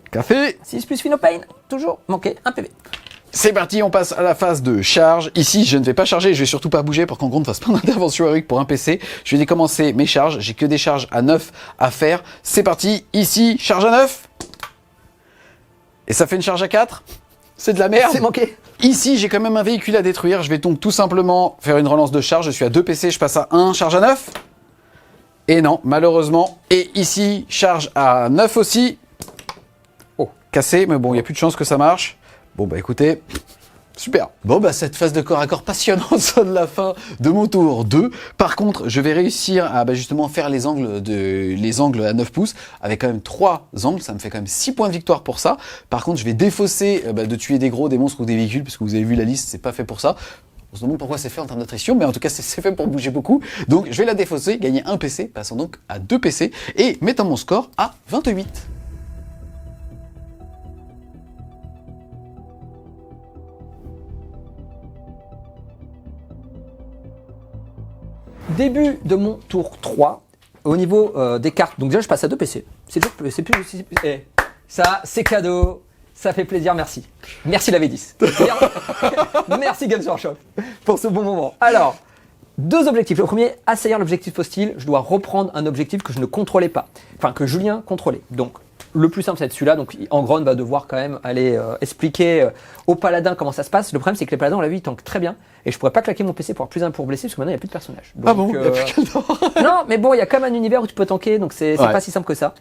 Café. 6 plus Phenopain. Toujours manqué un PV. C'est parti, on passe à la phase de charge. Ici, je ne vais pas charger, je vais surtout pas bouger pour qu'en gros ne fasse pas d'intervention héroïque pour un PC. Je vais décommencer mes charges, j'ai que des charges à 9 à faire. C'est parti, ici, charge à 9. Et ça fait une charge à 4. C'est de la merde. C'est manqué. Ici, j'ai quand même un véhicule à détruire. Je vais donc tout simplement faire une relance de charge. Je suis à 2 PC, je passe à 1, charge à 9. Et non, malheureusement. Et ici, charge à 9 aussi. Oh, cassé, mais bon, il n'y a plus de chance que ça marche. Bon, bah écoutez, Super. Bon bah cette phase de corps à corps passionnante sonne la fin de mon tour 2. Par contre, je vais réussir à justement faire les angles à 9 pouces avec quand même 3 angles, ça me fait quand même 6 points de victoire pour ça. Par contre, je vais défausser de tuer des gros, des monstres ou des véhicules, parce que vous avez vu la liste, c'est pas fait pour ça. On se demande pourquoi c'est fait en termes d'attrition, mais en tout cas c'est fait pour bouger beaucoup. Donc je vais la défausser, gagner un PC, passant donc à 2 PC et mettant mon score à 28. Début de mon tour 3, au niveau des cartes. Donc déjà, je passe à 2 PC. C'est plus... ça, c'est cadeau. Ça fait plaisir, merci. Merci la V10. Merci Games Workshop pour ce bon moment. Alors, 2 objectifs. Le premier, assaillir l'objectif hostile. Je dois reprendre un objectif que je ne contrôlais pas. Enfin, que Julien contrôlait. Donc, le plus simple, c'est celui-là. Donc, Angron va devoir quand même aller expliquer aux paladins comment ça se passe. Le problème, c'est que les paladins, on l'a vu, ils tankent très bien. Et je pourrais pas claquer mon PC pour avoir plus d'un pour blesser, parce que maintenant, il n'y a plus de personnages. Donc, ah bon, il n'y a plus qu'un non, mais bon, il y a quand même un univers où tu peux tanker, donc c'est pas si simple que ça.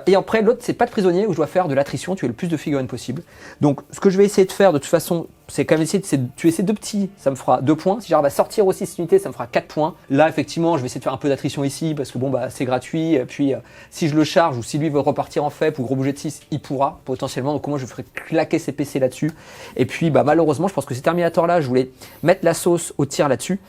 Et après, l'autre, c'est pas de prisonnier, où je dois faire de l'attrition, tuer le plus de figurines possible. Donc, ce que je vais essayer de faire, de toute façon, c'est quand même essayer de tuer ces 2 petits, ça me fera 2 points. Si j'arrive à sortir aussi cette unité, ça me fera 4 points. Là, effectivement, je vais essayer de faire un peu d'attrition ici, parce que bon, bah, c'est gratuit. Et puis, si je le charge, ou si lui veut repartir en FEP, ou gros bouger de 6, il pourra, potentiellement. Donc, moi, je ferai claquer ses PC là-dessus. Et puis, bah, malheureusement, je pense que ces Terminator-là, je voulais mettre la sauce au tir là-dessus.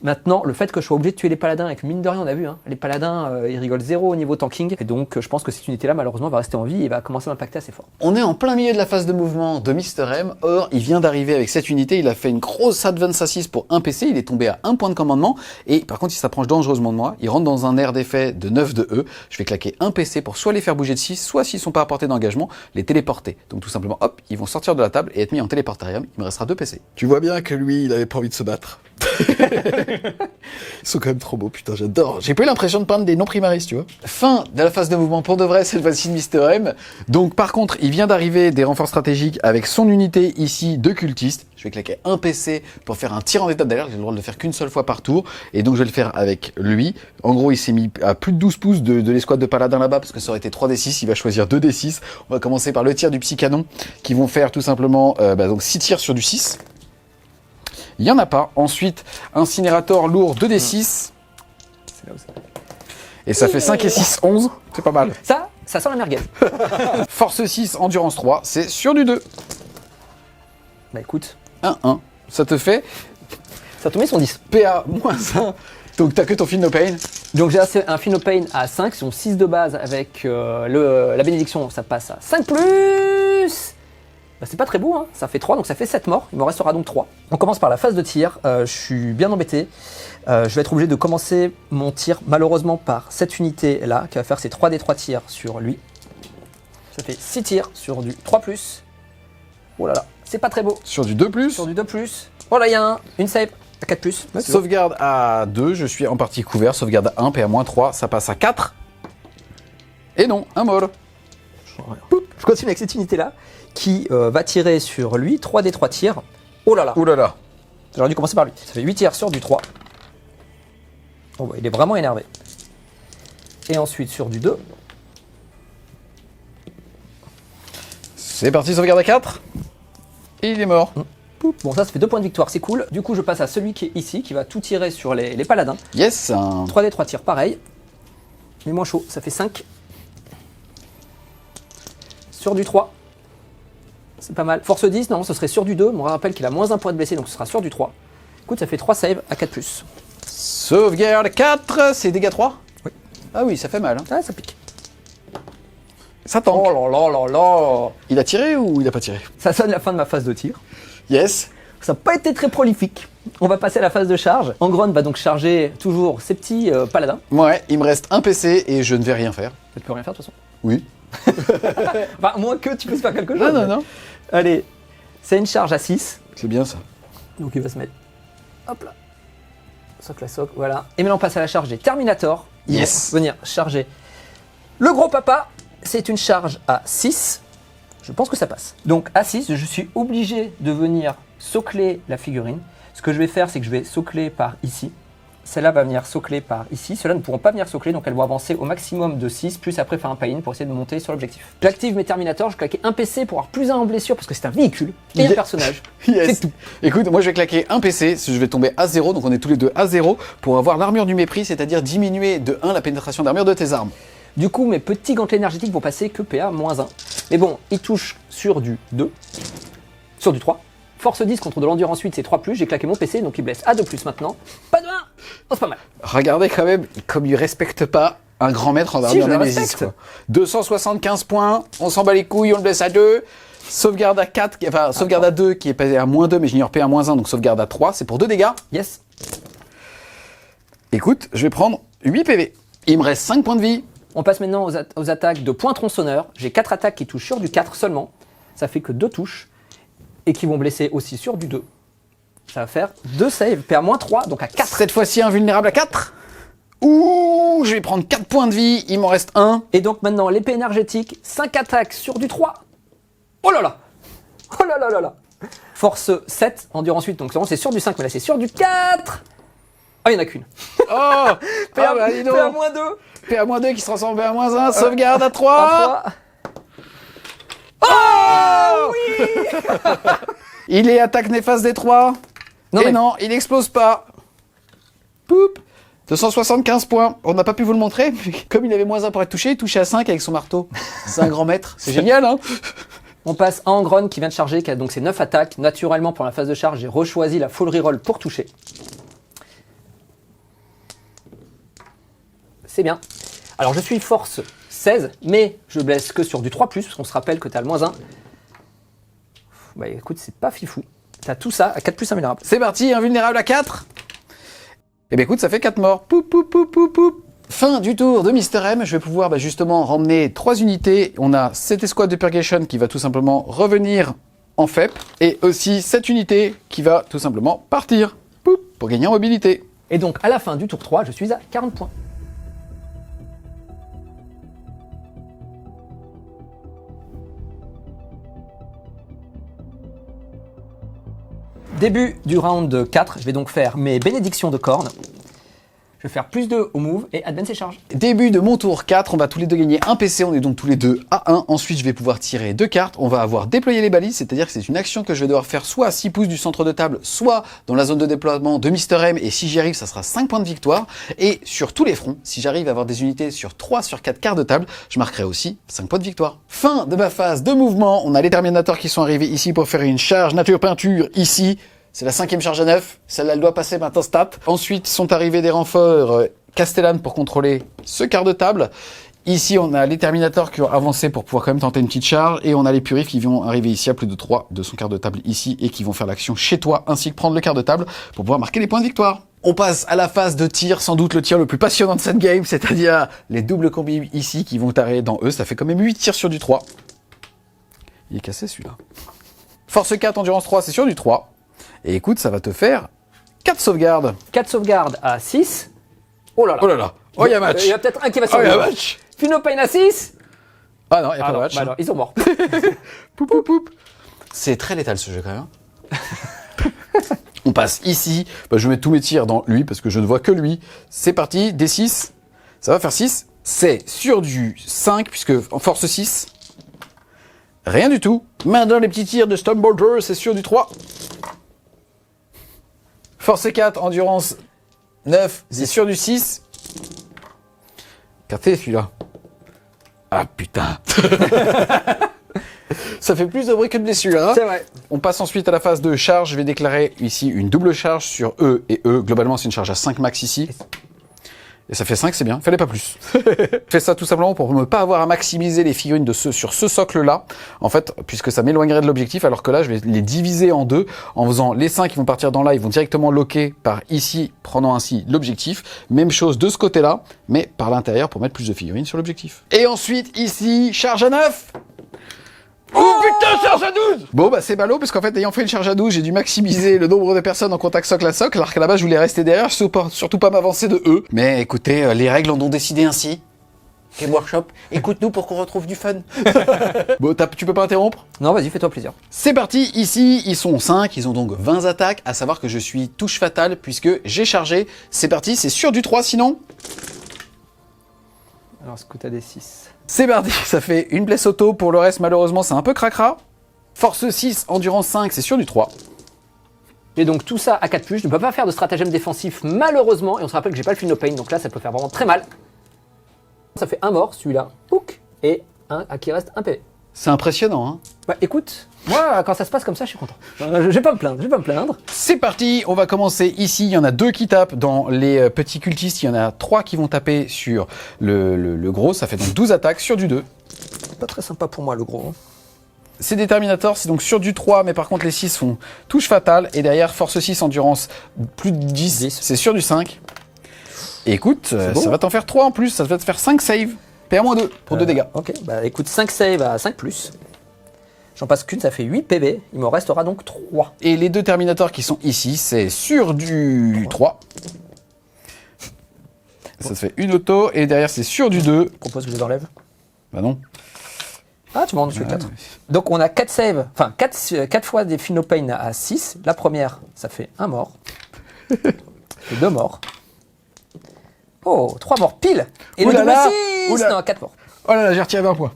Maintenant, le fait que je sois obligé de tuer les paladins, et que mine de rien, on a vu, hein, les paladins, ils rigolent 0 au niveau tanking. Et donc, je pense que cette unité-là, malheureusement, va rester en vie et va commencer à m'impacter assez fort. On est en plein milieu de la phase de mouvement de Mr. M. Or, il vient d'arriver avec cette unité. Il a fait une grosse advance assist pour un PC. Il est tombé à 1 point de commandement. Et par contre, il s'approche dangereusement de moi. Il rentre dans un air d'effet de 9 de E. Je vais claquer un PC pour soit les faire bouger de 6, soit s'ils sont pas à portée d'engagement, les téléporter. Donc tout simplement, hop, ils vont sortir de la table et être mis en téléportarium. Il me restera 2 PC. Tu vois bien que lui, il avait pas envie de se battre. Ils sont quand même trop beaux, putain, j'adore. J'ai pas eu l'impression de prendre des non-primaris, tu vois. Fin de la phase de mouvement pour de vrai, cette fois-ci de Mr. M. Donc par contre, il vient d'arriver des renforts stratégiques avec son unité ici de cultiste. Je vais claquer un PC pour faire un tir en étape d'alerte. J'ai le droit de le faire qu'une seule fois par tour. Et donc je vais le faire avec lui. En gros, il s'est mis à plus de 12 pouces de l'escouade de paladins là-bas, parce que ça aurait été 3d6. Il va choisir 2d6. On va commencer par le tir du psy-canon, qui vont faire tout simplement donc 6 tirs sur du 6. Il n'y en a pas. Ensuite, incinérateur lourd 2d6. C'est là où ça... Et ça fait 5 et 6, 11. C'est pas mal. Ça sent la merguez. Force 6, endurance 3, c'est sur du 2. Bah écoute, 1-1. Ça te fait ça te met son 10. PA moins 1. Donc t'as que ton Feel No Pain. Donc j'ai un Feel No Pain à 5, son 6 de base avec la bénédiction, ça passe à 5+. Bah, c'est pas très beau, hein. Ça fait 3, donc ça fait 7 morts, il me restera donc 3. On commence par la phase de tir, je suis bien embêté. Je vais être obligé de commencer mon tir malheureusement par cette unité là, qui va faire ses 3d3 tirs sur lui. Ça fait 6 tirs sur du 3+. Oh là là, c'est pas très beau. Sur du 2+. Sur du 2+. Oh là, il y a une save à 4+. Ouais, Sauvegarde à 2, je suis en partie couvert. Sauvegarde à 1, PA-3, ça passe à 4. Et non, un mort. je continue avec cette unité là, qui va tirer sur lui, 3d3 tirs. Oh là là. Ouh là là. J'aurais dû commencer par lui. Ça fait 8 tirs sur du 3. Oh bah, il est vraiment énervé. Et ensuite sur du 2. C'est parti, sauvegarde à 4. Et il est mort. Bon, ça fait 2 points de victoire, c'est cool. Du coup, je passe à celui qui est ici, qui va tout tirer sur les paladins. Yes. 3d3 tirs, pareil. Mais moins chaud, ça fait 5. Sur du 3. C'est pas mal. Force 10, non, ce serait sur du 2. On rappelle qu'il a moins 1 point de blessé, donc ce sera sur du 3. Écoute, ça fait 3 saves à 4+. Sauvegarde 4, c'est dégâts 3. Oui. Ah oui, ça fait mal. Hein. Ah, ça pique. Ça tank. Oh là là là là. Il a tiré ou il a pas tiré? Ça sonne la fin de ma phase de tir. Yes. Ça n'a pas été très prolifique. On va passer à la phase de charge. Angron va donc charger toujours ses petits paladins. Ouais, il me reste un PC et je ne vais rien faire. Tu peux rien faire de toute façon. Oui. Enfin, moins que tu puisses faire quelque chose. Non, non, non. Allez, c'est une charge à 6. C'est bien ça. Donc il va se mettre. Hop là. Soc la soc, voilà. Et maintenant on passe à la charge des Terminator. Ils Yes. vont venir charger le gros papa. C'est une charge à 6. Je pense que ça passe. Donc à 6, je suis obligé de venir socler la figurine. Ce que je vais faire, c'est que je vais socler par ici. Celle-là va venir socler par ici. Ceux-là ne pourront pas venir socler, donc elles vont avancer au maximum de 6, plus après faire un pay-in pour essayer de monter sur l'objectif. J'active mes Terminators, je claquais un PC pour avoir plus 1 en blessure, parce que c'est un véhicule et un personnage. Yes. C'est tout. Écoute, moi je vais claquer un PC, je vais tomber à 0, donc on est tous les deux à 0, pour avoir l'armure du mépris, c'est-à-dire diminuer de 1 la pénétration d'armure de tes armes. Du coup, mes petits gantelets énergétiques vont passer que PA-1. Mais bon, ils touchent sur du 2, sur du 3. Force 10 contre de l'endurance 8, c'est 3+, j'ai claqué mon PC, donc il blesse à 2+, maintenant. Pas de 1. Oh, c'est pas mal. Regardez quand même, comme il respecte pas un grand maître en armure je le Nemesis, respecte. quoi. 275 points, on s'en bat les couilles, on le blesse à 2. Sauvegarde à 4, enfin sauvegarde à 2 qui est passé à -2, mais j'ignore P à -1, donc sauvegarde à 3, c'est pour 2 dégâts. Yes. Écoute, je vais prendre 8 PV. Il me reste 5 points de vie. On passe maintenant aux attaques de point tronçonneur. J'ai 4 attaques qui touchent sur du 4 seulement. Ça fait que 2 touches. Et qui vont blesser aussi sur du 2. Ça va faire 2 saves, PA-3, donc à 4. Cette fois-ci invulnérable à 4. Ouh, je vais prendre 4 points de vie, il m'en reste 1. Et donc maintenant, l'épée énergétique, 5 attaques sur du 3. Oh là là. Oh là là là là. Force 7, endurance 8, donc c'est sur du 5, mais là c'est sur du 4. Ah, il n'y en a qu'une. Oh, bah, dis donc. PA-2. PA-2 qui se transforme en PA-1, sauvegarde à 3. À 3. Oh oui. Il est attaque néfaste des 3. Non, Et mais- non, il n'explose pas. Poup. 275 points. On n'a pas pu vous le montrer, mais comme il avait -1 pour être touché, il touchait à 5 avec son marteau. C'est un grand maître. C'est génial, hein. On passe à Angron qui vient de charger, qui a donc ses 9 attaques. Naturellement, pour la phase de charge, j'ai rechoisi la full reroll pour toucher. C'est bien. Alors, je suis force 16, mais je blesse que sur du 3+, parce qu'on se rappelle que tu as le -1. Bah écoute, c'est pas fifou. T'as tout ça à 4+ améliorable. C'est parti, invulnérable à 4. Eh bien écoute, ça fait 4 morts. Poup, poup, poup, poup, poup. Fin du tour de Mister M. Je vais pouvoir justement ramener 3 unités. On a cette escouade de Purgation qui va tout simplement revenir en FEP. Et aussi cette unité qui va tout simplement partir poup, pour gagner en mobilité. Et donc, à la fin du tour 3, je suis à 40 points. Début du round 4, je vais donc faire mes bénédictions de cornes. Je vais faire +2 au move et advance et charge. Début de mon tour 4, on va tous les deux gagner un PC, on est donc tous les deux à 1. Ensuite, je vais pouvoir tirer 2 cartes. On va avoir déployé les balises, c'est-à-dire que c'est une action que je vais devoir faire soit à 6 pouces du centre de table, soit dans la zone de déploiement de Mister M. Et si j'y arrive, ça sera 5 points de victoire. Et sur tous les fronts, si j'arrive à avoir des unités sur 3 sur 4 quarts de table, je marquerai aussi 5 points de victoire. Fin de ma phase de mouvement. On a les Terminators qui sont arrivés ici pour faire une charge nature peinture ici. C'est la 5e charge à 9. Celle-là, elle doit passer maintenant stat. Ensuite, sont arrivés des renforts Castellane pour contrôler ce quart de table. Ici, on a les Terminators qui ont avancé pour pouvoir quand même tenter une petite charge. Et on a les Purifs qui vont arriver ici à plus de 3 de son quart de table ici et qui vont faire l'action chez toi ainsi que prendre le quart de table pour pouvoir marquer les points de victoire. On passe à la phase de tir, sans doute le tir le plus passionnant de cette game, c'est-à-dire les doubles combis ici qui vont t'arrêter dans eux. Ça fait quand même 8 tirs sur du 3. Il est cassé celui-là. Force 4, endurance 3, c'est sur du 3. Et écoute, ça va te faire 4 sauvegardes. 4 sauvegardes à 6. Oh là là. Oh là là. Oh, il y a match. Il y a peut-être un qui va Oh, il y a survivre. match. Philopane à 6. Ah non, il n'y a pas de Alors, match. bah alors, ils sont morts. Poup, poup, poup. C'est très létal ce jeu quand même. On passe ici. Bah, je vais mettre tous mes tirs dans lui parce que je ne vois que lui. C'est parti, D6. Ça va faire 6. C'est sur du 5 puisque en force 6. Rien du tout. Maintenant les petits tirs de Stonebolter, c'est sur du 3. Force 4, endurance 9, c'est sur du 6. Carté celui-là. Ah putain. Ça fait plus de bruit que de blessure, hein. C'est vrai. On passe ensuite à la phase de charge. Je vais déclarer ici une double charge sur E et E. Globalement, c'est une charge à 5 max ici. Et ça fait 5, c'est bien. Fallait pas plus. Je fais ça tout simplement pour ne pas avoir à maximiser les figurines sur ce socle-là. En fait, puisque ça m'éloignerait de l'objectif, alors que là, je vais les diviser en deux en faisant les 5 qui vont partir dans là, ils vont directement loquer par ici, prenant ainsi l'objectif. Même chose de ce côté-là, mais par l'intérieur pour mettre plus de figurines sur l'objectif. Et ensuite, ici, charge à 9. Oh putain, charge à 12. Bon bah c'est ballot parce qu'en fait ayant fait une charge à 12, j'ai dû maximiser le nombre de personnes en contact socle à socle, alors qu'à la base je voulais rester derrière, surtout pas m'avancer de E. Mais écoutez, les règles en ont décidé ainsi. Game Workshop, écoute-nous pour qu'on retrouve du fun. Bon, tu peux pas interrompre? Non, vas-y, fais-toi plaisir. C'est parti, ici, ils sont 5, ils ont donc 20 attaques, à savoir que je suis touche fatale puisque j'ai chargé. C'est parti, c'est sur du 3 sinon. Alors, est-ce que t'as des 6? C'est parti, ça fait une blesse auto, pour le reste malheureusement c'est un peu cracra. Force 6, endurance 5, c'est sur du 3. Et donc tout ça à 4+, je ne peux pas faire de stratagème défensif malheureusement, et on se rappelle que j'ai pas le Feel No Pain, donc là ça peut faire vraiment très mal. Ça fait un mort celui-là, pouc, et un à qui reste un PV. C'est impressionnant, hein. Bah écoute, moi quand ça se passe comme ça je suis content. Je vais pas me plaindre, C'est parti, on va commencer ici, il y en a 2 qui tapent dans les petits cultistes, il y en a 3 qui vont taper sur le gros, ça fait donc 12 attaques sur du 2. Pas très sympa pour moi le gros. C'est des Terminators, c'est donc sur du 3, mais par contre les 6 font touche fatale, et derrière force 6, endurance plus de 10. C'est sur du 5. Et écoute, ça va t'en faire 3 en plus, ça va te faire 5 saves. PA-2 pour 2 dégâts. Ok, bah écoute, 5 save à 5+. J'en passe qu'une, ça fait 8 PV, il me restera donc 3. Et les 2 Terminators qui sont ici, c'est sur du 3. Ça te fait une auto, et derrière c'est sur du 2. Je propose que je les enlève. Bah non. Ah, tu m'en as tué 4. Donc on a 4 saves, enfin 4 fois des Feel No Pain à 6. La première, ça fait 1 mort. Ça fait 2 morts. Oh, 3 morts pile. Et le double 6 non, 4 morts. Oh là là, j'ai retiré 20 points.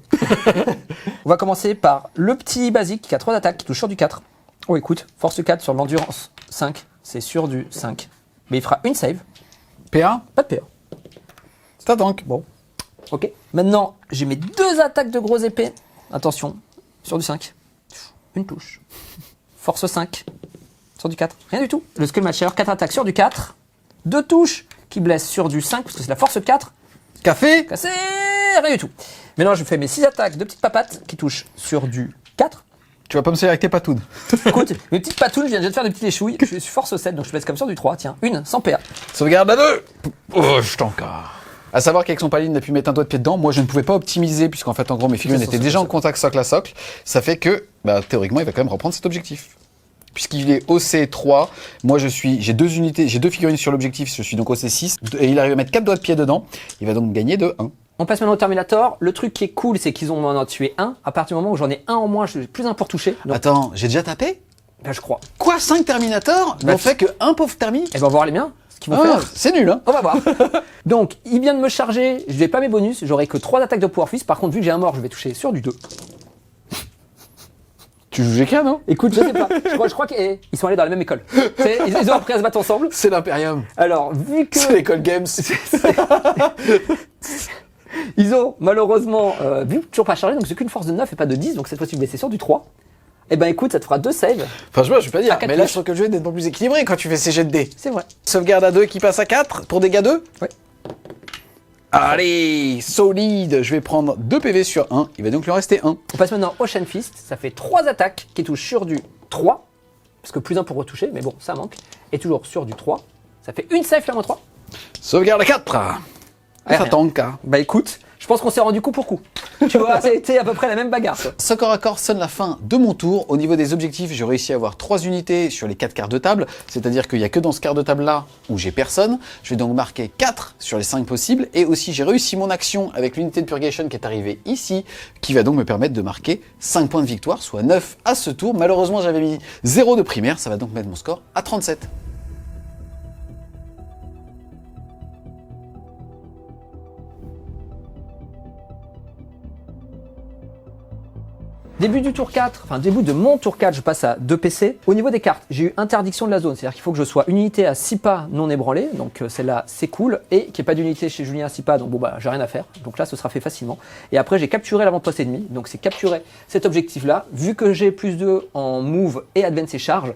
On va commencer par le petit basique qui a 3 attaques, qui touche sur du 4. Oh écoute, force 4 sur l'endurance 5, c'est sur du 5. Mais il fera une save, PA, pas de PA. c'est un tank. Bon, ok. Maintenant, j'ai mes 2 attaques de gros épées. Attention, sur du 5. Une touche. Force 5. Sur du 4. Rien du tout. Le Skullmatcher, 4 attaques sur du 4. 2 touches qui blessent sur du 5, parce que c'est la force 4. Café. Cassé. Rien du tout. Maintenant, je fais mes 6 attaques de petites papates qui touchent sur du 4. Tu vas pas me salir avec tes patounes. Écoute, mes petites patounes, je viens déjà de faire des petites échouilles. Je suis force 7, donc je blesse comme sur du 3. Tiens, une, sans PA. Sauvegarde à 2. Oh, je t'encore. À savoir qu'avec son palier, il a pu mettre un doigt de pied dedans. Moi, je ne pouvais pas optimiser, puisqu'en fait, en gros, mes figurines étaient déjà en contact socle à socle. Ça fait que, bah, théoriquement, il va quand même reprendre cet objectif. Puisqu'il est OC3, moi j'ai 2 unités, j'ai 2 figurines sur l'objectif, je suis donc OC6, et il arrive à mettre 4 doigts de pied dedans, il va donc gagner de 1. On passe maintenant au Terminator. Le truc qui est cool, c'est qu'ils ont m'en tué un. À partir du moment où j'en ai un en moins, je suis plus un pour toucher. Donc, Attends, j'ai déjà tapé? ben, je crois. Quoi, 5 Terminators? Bah, On fait que un pauvre Termi? Et ben, on va voir les miens. Ce qu'ils vont Ah, faire. c'est nul, hein. On va voir. Donc, il vient de me charger. Je n'ai pas mes bonus. J'aurai que 3 attaques de Power Fist. Par contre, vu que j'ai un mort, je vais toucher sur du 2. Tu joues GK, non? Écoute, je sais pas. Je crois qu'ils sont allés dans la même école. Ils ont appris à se battre ensemble. C'est l'Imperium. Alors, vu que. C'est l'école Games. Ils ont malheureusement vu toujours pas chargé, donc c'est qu'une force de 9 et pas de 10, donc cette fois-ci blessé sur du 3. Et ben écoute, ça te fera 2 saves. Franchement, je vais pas dire, À 4 mais là touches. je trouve que le jeu est nettement plus équilibré quand tu fais ces jets de dés. C'est vrai. Sauvegarde à 2 qui passe à 4 pour dégâts 2. Ouais. Allez, solide. Je vais prendre 2 PV sur 1. Il va donc lui en rester 1. On passe maintenant au Ocean Fist, ça fait 3 attaques qui touchent sur du 3, parce que plus 1 pour retoucher, mais bon, ça manque. Et toujours sur du 3, ça fait une save, moins 3. Sauvegarde à 4. Ouais, Ça rien. tank. Hein. Bah écoute, je pense qu'on s'est rendu coup pour coup. Tu vois, ça a été à peu près la même bagarre. Quoi. Ce corps à corps sonne la fin de mon tour. Au niveau des objectifs, j'ai réussi à avoir 3 unités sur les 4 quarts de table. C'est-à-dire qu'il n'y a que dans ce quart de table là où j'ai personne. Je vais donc marquer 4 sur les 5 possibles. Et aussi, j'ai réussi mon action avec l'unité de Purgation qui est arrivée ici, qui va donc me permettre de marquer 5 points de victoire, soit 9 à ce tour. Malheureusement, j'avais mis 0 de primaire. Ça va donc mettre mon score à 37. Début du tour 4, enfin début de mon tour 4, je passe à 2 PC. Au niveau des cartes, j'ai eu interdiction de la zone, c'est-à-dire qu'il faut que je sois une unité à 6 pas non ébranlée, donc celle-là c'est cool, et qu'il n'y ait pas d'unité chez Julien à 6 pas, donc bon bah j'ai rien à faire, donc là ce sera fait facilement. Et après j'ai capturé l'avant-poste ennemi, donc c'est capturer cet objectif-là, vu que j'ai plus 2 en move et advance et charge,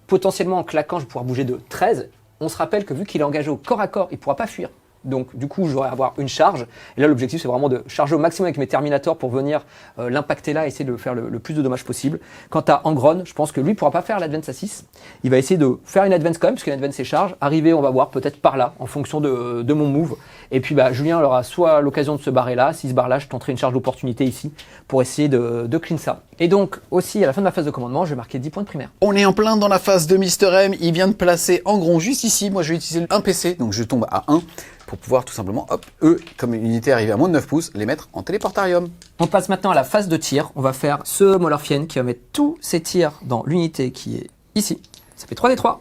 potentiellement en claquant je vais pouvoir bouger de 13, on se rappelle que vu qu'il est engagé au corps à corps, il ne pourra pas fuir. Donc du coup, j'aurai à avoir une charge. Et là, l'objectif, c'est vraiment de charger au maximum avec mes Terminators pour venir l'impacter là, essayer de faire le plus de dommages possible. Quant à Angron, je pense que lui ne pourra pas faire l'advance à 6. Il va essayer de faire une advance quand même, parce qu'une advance c'est charge. Arriver, on va voir, peut-être par là, en fonction de mon move. Et puis bah, Julien aura soit l'occasion de se barrer là. S'il se barre là, je tenterai une charge d'opportunité ici pour essayer de clean ça. Et donc aussi, à la fin de ma phase de commandement, je vais marquer 10 points de primaire. On est en plein dans la phase de Mr. M. Il vient de placer Angron juste ici. Moi, je vais utiliser un PC, donc je tombe à 1. pour pouvoir tout simplement, hop, eux, comme une unité arrivée à moins de 9 pouces, les mettre en téléportarium. On passe maintenant à la phase de tir. On va faire ce Molorfien qui va mettre tous ses tirs dans l'unité qui est ici. Ça fait 3d3.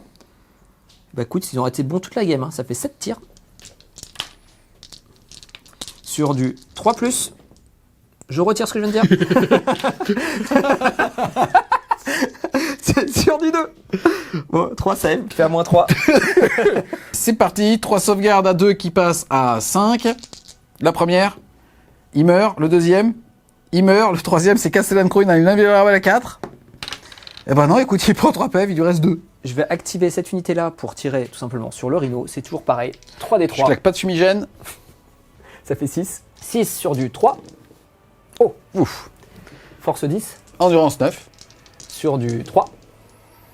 Bah écoute, ils ont été bons toute la game, hein. Ça fait 7 tirs. Sur du 3+, je retire ce que je viens de dire. C'est sur du 2. Bon, 3 save, qui fait à moins 3. C'est parti, 3 sauvegardes à 2 qui passent à 5. La première, il meurt. Le deuxième, il meurt. Le troisième, c'est Castellan Croix, il a une invulnérable à 4. Eh ben non, écoute, il prend 3 PV, il lui reste 2. Je vais activer cette unité-là pour tirer tout simplement sur le Rhino. C'est toujours pareil, 3d3. Je claque pas de fumigène. Ça fait 6. 6 sur du 3. Oh, Ouf. force 10. Endurance 9. Sur du 3.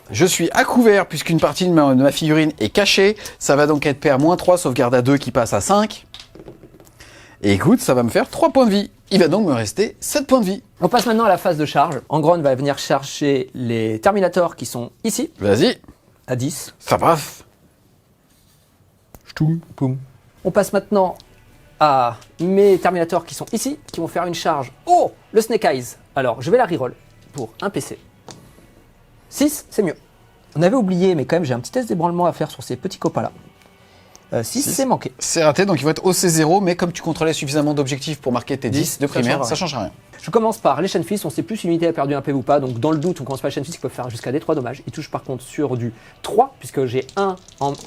Je suis à couvert puisqu'une partie de ma figurine est cachée. Ça va donc être PR-3, sauvegarde à 2 qui passe à 5. Et écoute, ça va me faire 3 points de vie. Il va donc me rester 7 points de vie. On passe maintenant à la phase de charge. Angron va venir chercher les Terminators qui sont ici, Vas-y, à 10. ça passe. Ch'toum. Poum. On passe maintenant à mes Terminators qui sont ici, qui vont faire une charge. Oh, le Snake Eyes. Alors, je vais la reroll pour un PC. 6, c'est mieux. On avait oublié, mais quand même, j'ai un petit test d'ébranlement à faire sur ces petits copains-là. 6, c'est manqué. C'est raté, donc ils vont être au C0, mais comme tu contrôlais suffisamment d'objectifs pour marquer tes 10 de ça primaire, change ça change rien. Je commence par les Shenfist, on sait plus si l'unité a perdu un PV ou pas, donc dans le doute, on commence par les Shenfist qui peuvent faire jusqu'à des 3 dommages. Ils touchent par contre sur du 3, puisque j'ai 1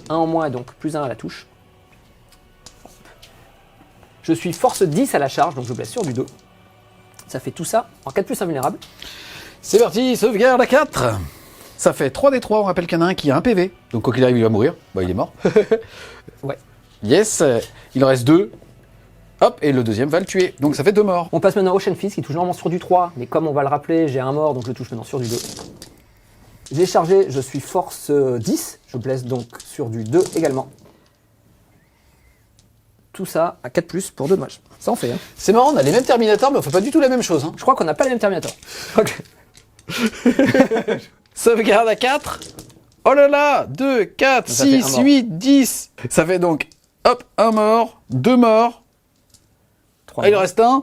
en moins, et donc plus 1 à la touche. Je suis force 10 à la charge, donc je blesse sur du 2. Ça fait tout ça en 4+ invulnérable. C'est parti, sauvegarde à 4. Ça fait 3d3, on rappelle qu'il y en a un qui a un PV. Donc quoi qu'il arrive, il va mourir. Bah il est mort. Ouais. Yes, il en reste 2. Hop, et le deuxième va le tuer. Donc ça fait 2 morts. On passe maintenant au Shenfist qui touche normalement sur du 3, mais comme on va le rappeler, j'ai un mort, donc je touche maintenant sur du 2. J'ai chargé, je suis force 10, je blesse donc sur du 2 également. Tout ça à 4+ pour 2 dommages. Ça en fait, hein. C'est marrant, on a les mêmes Terminators, mais on fait pas du tout la même chose. Hein. Je crois qu'on n'a pas les mêmes Terminators. Sauvegarde à 4. Oh là là, 2, 4, Ça fait 6, un mort. 8, 10. Ça fait donc, hop, 1 mort, 2 morts. 3 Ah, il en reste 1.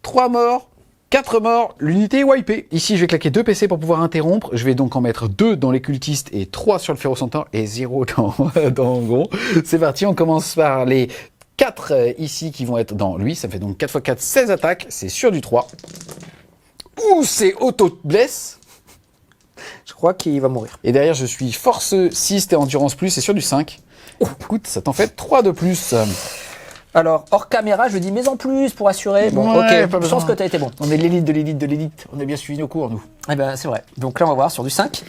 3 morts. 4 morts, l'unité est wipée. Ici, je vais claquer 2 PC pour pouvoir interrompre. Je vais donc en mettre 2 dans les cultistes et 3 sur le Ferrocentaure et 0 dans Angron. C'est parti, on commence par les 4 ici qui vont être dans lui. Ça fait donc 4 x 4, 16 attaques. C'est sur du 3. Ouh, c'est auto-bless. Je crois qu'il va mourir. Et derrière, je suis force 6 et endurance plus. C'est sur du 5. Écoute, ça t'en fait 3 de plus. Alors, hors caméra, je dis mais en plus pour assurer. Bon, Ouais, ok, pas je besoin. pense que t'as été bon. On est l'élite de l'élite de l'élite. On a bien suivi nos cours, nous. Eh ben, c'est vrai. Donc là, on va voir sur du 5.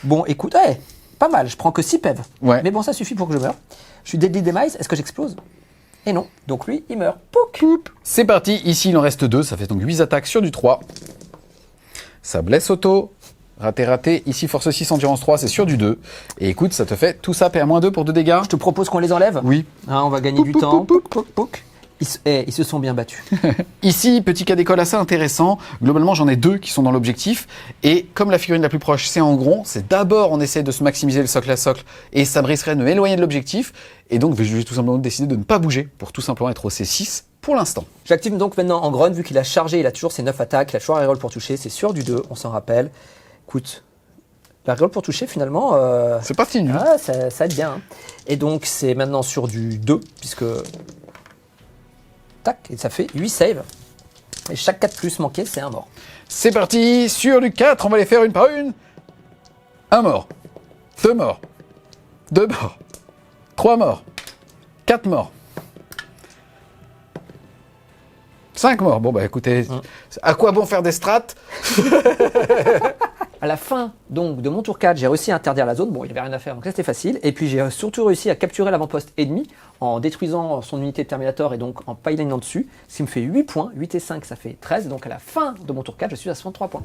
Bon, écoute, ouais, pas mal. Je prends que 6 PEV. Ouais. Mais bon, ça suffit pour que je meure. Je suis Deadly Demise. Est-ce que j'explose? Et non. Donc lui, il meurt. Pouc. C'est parti, ici il en reste 2, ça fait donc 8 attaques sur du 3. Ça blesse auto, raté, ici force 6, endurance 3, c'est sur du 2. Et écoute, ça te fait tout ça, PA-2 pour 2 dégâts. Je te propose qu'on les enlève. Oui. Hein, on va gagner du temps. Pouc. Ils se sont bien battus. Ici, petit cas d'école assez intéressant. Globalement, j'en ai 2 qui sont dans l'objectif. Et comme la figurine la plus proche, c'est Angron, c'est d'abord on essaie de se maximiser le socle à socle. Et ça me risquerait de m'éloigner de l'objectif. Et donc, je vais tout simplement décider de ne pas bouger pour tout simplement être au C6 pour l'instant. J'active donc maintenant Angron, vu qu'il a chargé, il a toujours ses 9 attaques, il a toujours un reroll pour toucher, c'est sur du 2, on s'en rappelle. Écoute, la reroll pour toucher finalement, C'est pas fini. ah, ça aide bien. Hein. Et donc c'est maintenant sur du 2, puisque... Tac, et ça fait 8 saves. Et chaque 4+ manqué, c'est un mort. C'est parti, sur du 4, on va les faire une par une. 1 mort, 2 morts, 2 morts, 3 morts, 4 morts, 5 morts. Bon bah écoutez, à quoi bon faire des strats? À la fin donc de mon tour 4, j'ai réussi à interdire la zone. Bon, il n'y avait rien à faire, donc là c'était facile. Et puis j'ai surtout réussi à capturer l'avant-poste ennemi en détruisant son unité de Terminator et donc en pilinant dessus. Ce qui me fait 8 points. 8 et 5, ça fait 13. Donc à la fin de mon tour 4, je suis à 63 points.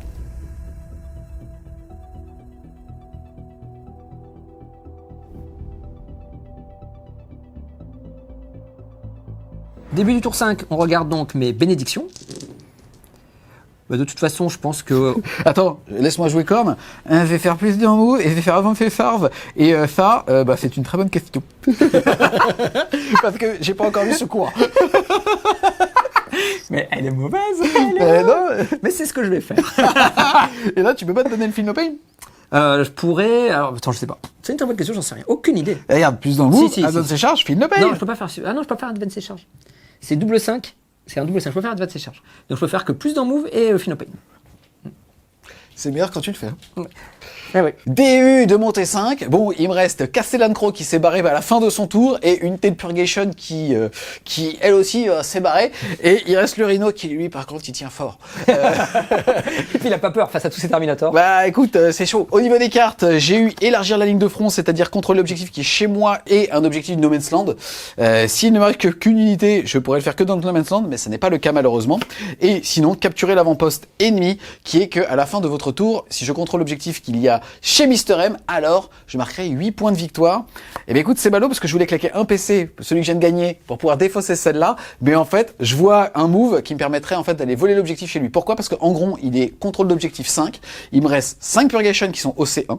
Début du tour 5, on regarde donc mes bénédictions. Bah, de toute façon, je pense que... Attends, laisse-moi jouer comme. Je vais faire plus de mots et je vais faire avant fait farve. Et ça, c'est une très bonne question. Parce que j'ai pas encore vu ce cours. Mais elle est mauvaise. Non. Mais c'est ce que je vais faire. Et là, tu peux pas te donner le film no pain? Je pourrais... Alors, attends, je sais pas. C'est une très bonne question, j'en sais rien. Aucune idée. Regarde, plus dans le move, Si, advance charge, film no pain. Non, je peux pas faire... Ah non, je peux pas faire Advance Charge. C'est double 5. C'est un double 5. Je peux faire Advance Charge. Donc, je peux faire que plus dans Move et Finopane. C'est meilleur quand tu le fais. Ah oui. DU de montée 5. Bon, il me reste Castellan-Crow qui s'est barré à la fin de son tour et une Unité de Purgation qui elle aussi s'est barrée. Et il reste le Rhino qui lui par contre il tient fort. Et puis il a pas peur face à tous ces Terminators. Bah écoute, c'est chaud. Au niveau des cartes, j'ai eu élargir la ligne de front, c'est-à-dire contrôler l'objectif qui est chez moi et un objectif de No Man's Land. S'il ne me reste qu'une unité, je pourrais le faire que dans le No Man's Land, mais ce n'est pas le cas malheureusement. Et sinon, capturer l'avant-poste ennemi, qui est que à la fin de votre tour, si je contrôle l'objectif qu'il y a chez Mister M, alors je marquerai 8 points de victoire. Et bien écoute, c'est ballot parce que je voulais claquer un PC, celui que je viens de gagner, pour pouvoir défausser celle-là. Mais en fait, je vois un move qui me permettrait en fait d'aller voler l'objectif chez lui. Pourquoi? Parce qu'en gros, il est contrôle d'objectif 5. Il me reste 5 Purgation qui sont au C1.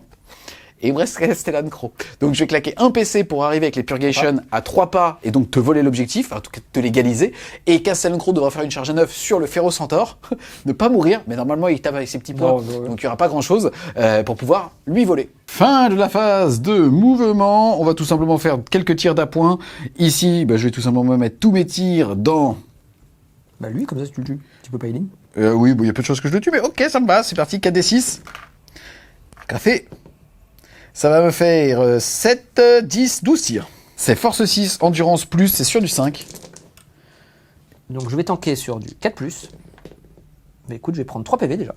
Et il me reste Castellan-Crow. Donc je vais claquer un PC pour arriver avec les Purgation à 3 pas et donc te voler l'objectif, en tout cas te légaliser. Et Castellan-Crow devra faire une charge à 9 sur le Ferro Centaure, ne pas mourir, mais normalement il tape avec ses petits points, donc il n'y aura pas grand chose pour pouvoir lui voler. Fin de la phase de mouvement, on va tout simplement faire quelques tirs d'appoint. Ici, je vais tout simplement mettre tous mes tirs dans... Bah lui, comme ça tu le tues. Tu peux pas healing. Oui, il y a peu de choses que je le tue, mais ok, ça me va, c'est parti, 4d6. Café. Ça va me faire 7, 10, 12 tirs. C'est force 6, endurance plus, c'est sur du 5. Donc je vais tanker sur du 4+. Mais écoute, je vais prendre 3 PV déjà.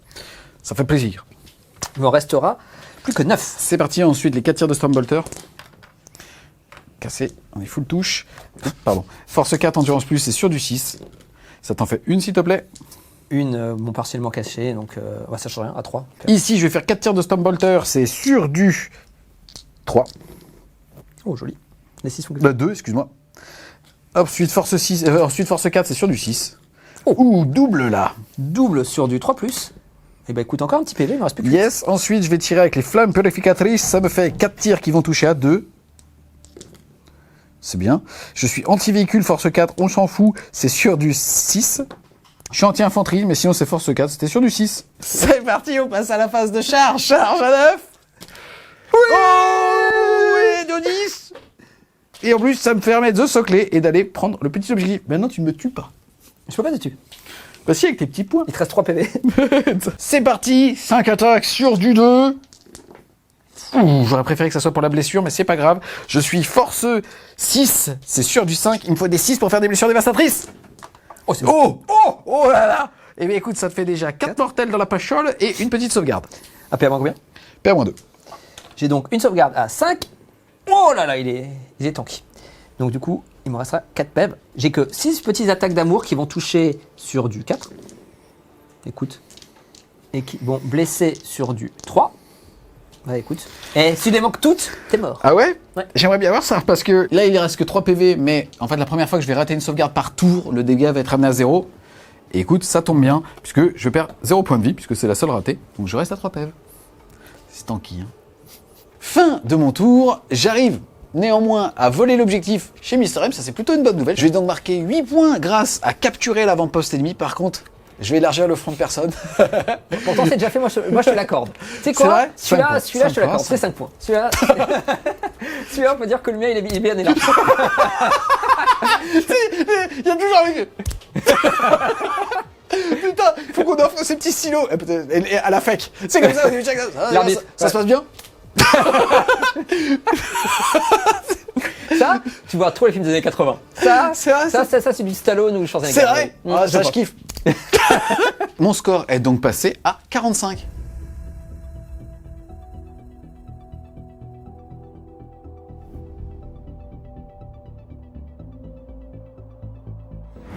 Ça fait plaisir. Il m'en restera plus que 9. C'est parti, ensuite les 4 tirs de Stormbolter. Cassé, on est full touche. Pardon. Force 4, endurance plus, c'est sur du 6. Ça t'en fait une s'il te plaît. Une, partiellement cachée, donc ça change rien, à 3. Okay. Ici, je vais faire 4 tirs de Stormbolter, c'est sur du 3. Oh, joli. Les 6 sont 2, excuse-moi. Ensuite, force 6, ensuite, force 4, c'est sur du 6. Oh. Ouh, double là. Double sur du 3+. Et bah écoute, encore un petit PV, il me reste plus que 8. Yes, ensuite, je vais tirer avec les flammes purificatrices. Ça me fait 4 tirs qui vont toucher à 2. C'est bien. Je suis anti-véhicule, force 4, on s'en fout. C'est sur du 6. Je suis anti-infanterie, mais sinon c'est force 4, c'était sur du 6. C'est parti, on passe à la phase de charge. Charge à 9. Oui, oui, de 10. Et en plus, ça me permet de socler et d'aller prendre le petit objectif. Maintenant, tu ne me tues pas. Je peux pas te tuer. Bah si, avec tes petits points. Il te reste 3 PV. C'est parti, 5 attaques sur du 2. J'aurais préféré que ça soit pour la blessure, mais c'est pas grave. Je suis force 6, c'est sur du 5. Il me faut des 6 pour faire des blessures dévastatrices. Oh, c'est bon. Oh là là. Eh bien écoute, ça te fait déjà 4 mortels dans la pachole et une petite sauvegarde. Ah, PA moins combien? PA moins 2. J'ai donc une sauvegarde à 5. Oh là là, il est tanky. Donc du coup, il me restera 4 PEV. J'ai que 6 petites attaques d'amour qui vont toucher sur du 4. Écoute. Et qui vont blesser sur du 3. Ouais, écoute. Et si tu les manques toutes, t'es mort. Ah ouais? Ouais. J'aimerais bien voir ça, parce que là, il reste que 3 PV, mais en fait, la première fois que je vais rater une sauvegarde par tour, le dégât va être amené à 0. Et écoute, ça tombe bien, puisque je perds 0 points de vie, puisque c'est la seule ratée. Donc je reste à 3 PV. C'est tanky, hein. Fin de mon tour, j'arrive néanmoins à voler l'objectif chez Mister M, ça c'est plutôt une bonne nouvelle. Je vais donc marquer 8 points grâce à capturer l'avant-poste ennemi. Par contre, je vais élargir le front de personne. Pourtant, c'est déjà fait, moi je te l'accorde. Tu sais C'est quoi? vrai Celui-là, Cinq je te points, l'accorde, c'est 5 points. Celui-là, on peut dire que le mien, il est bien élargi. Il y a toujours avec... Putain, faut qu'on offre ces petits stylos et à la fake. C'est comme ça, L'arbitre. Ça se passe bien? Ça, tu vois trop les films des années 80. Ça, C'est vrai, ça, c'est du Stallone ou Schwarzenegger. C'est vrai? Ah, ça, je je kiffe. Mon score est donc passé à 45.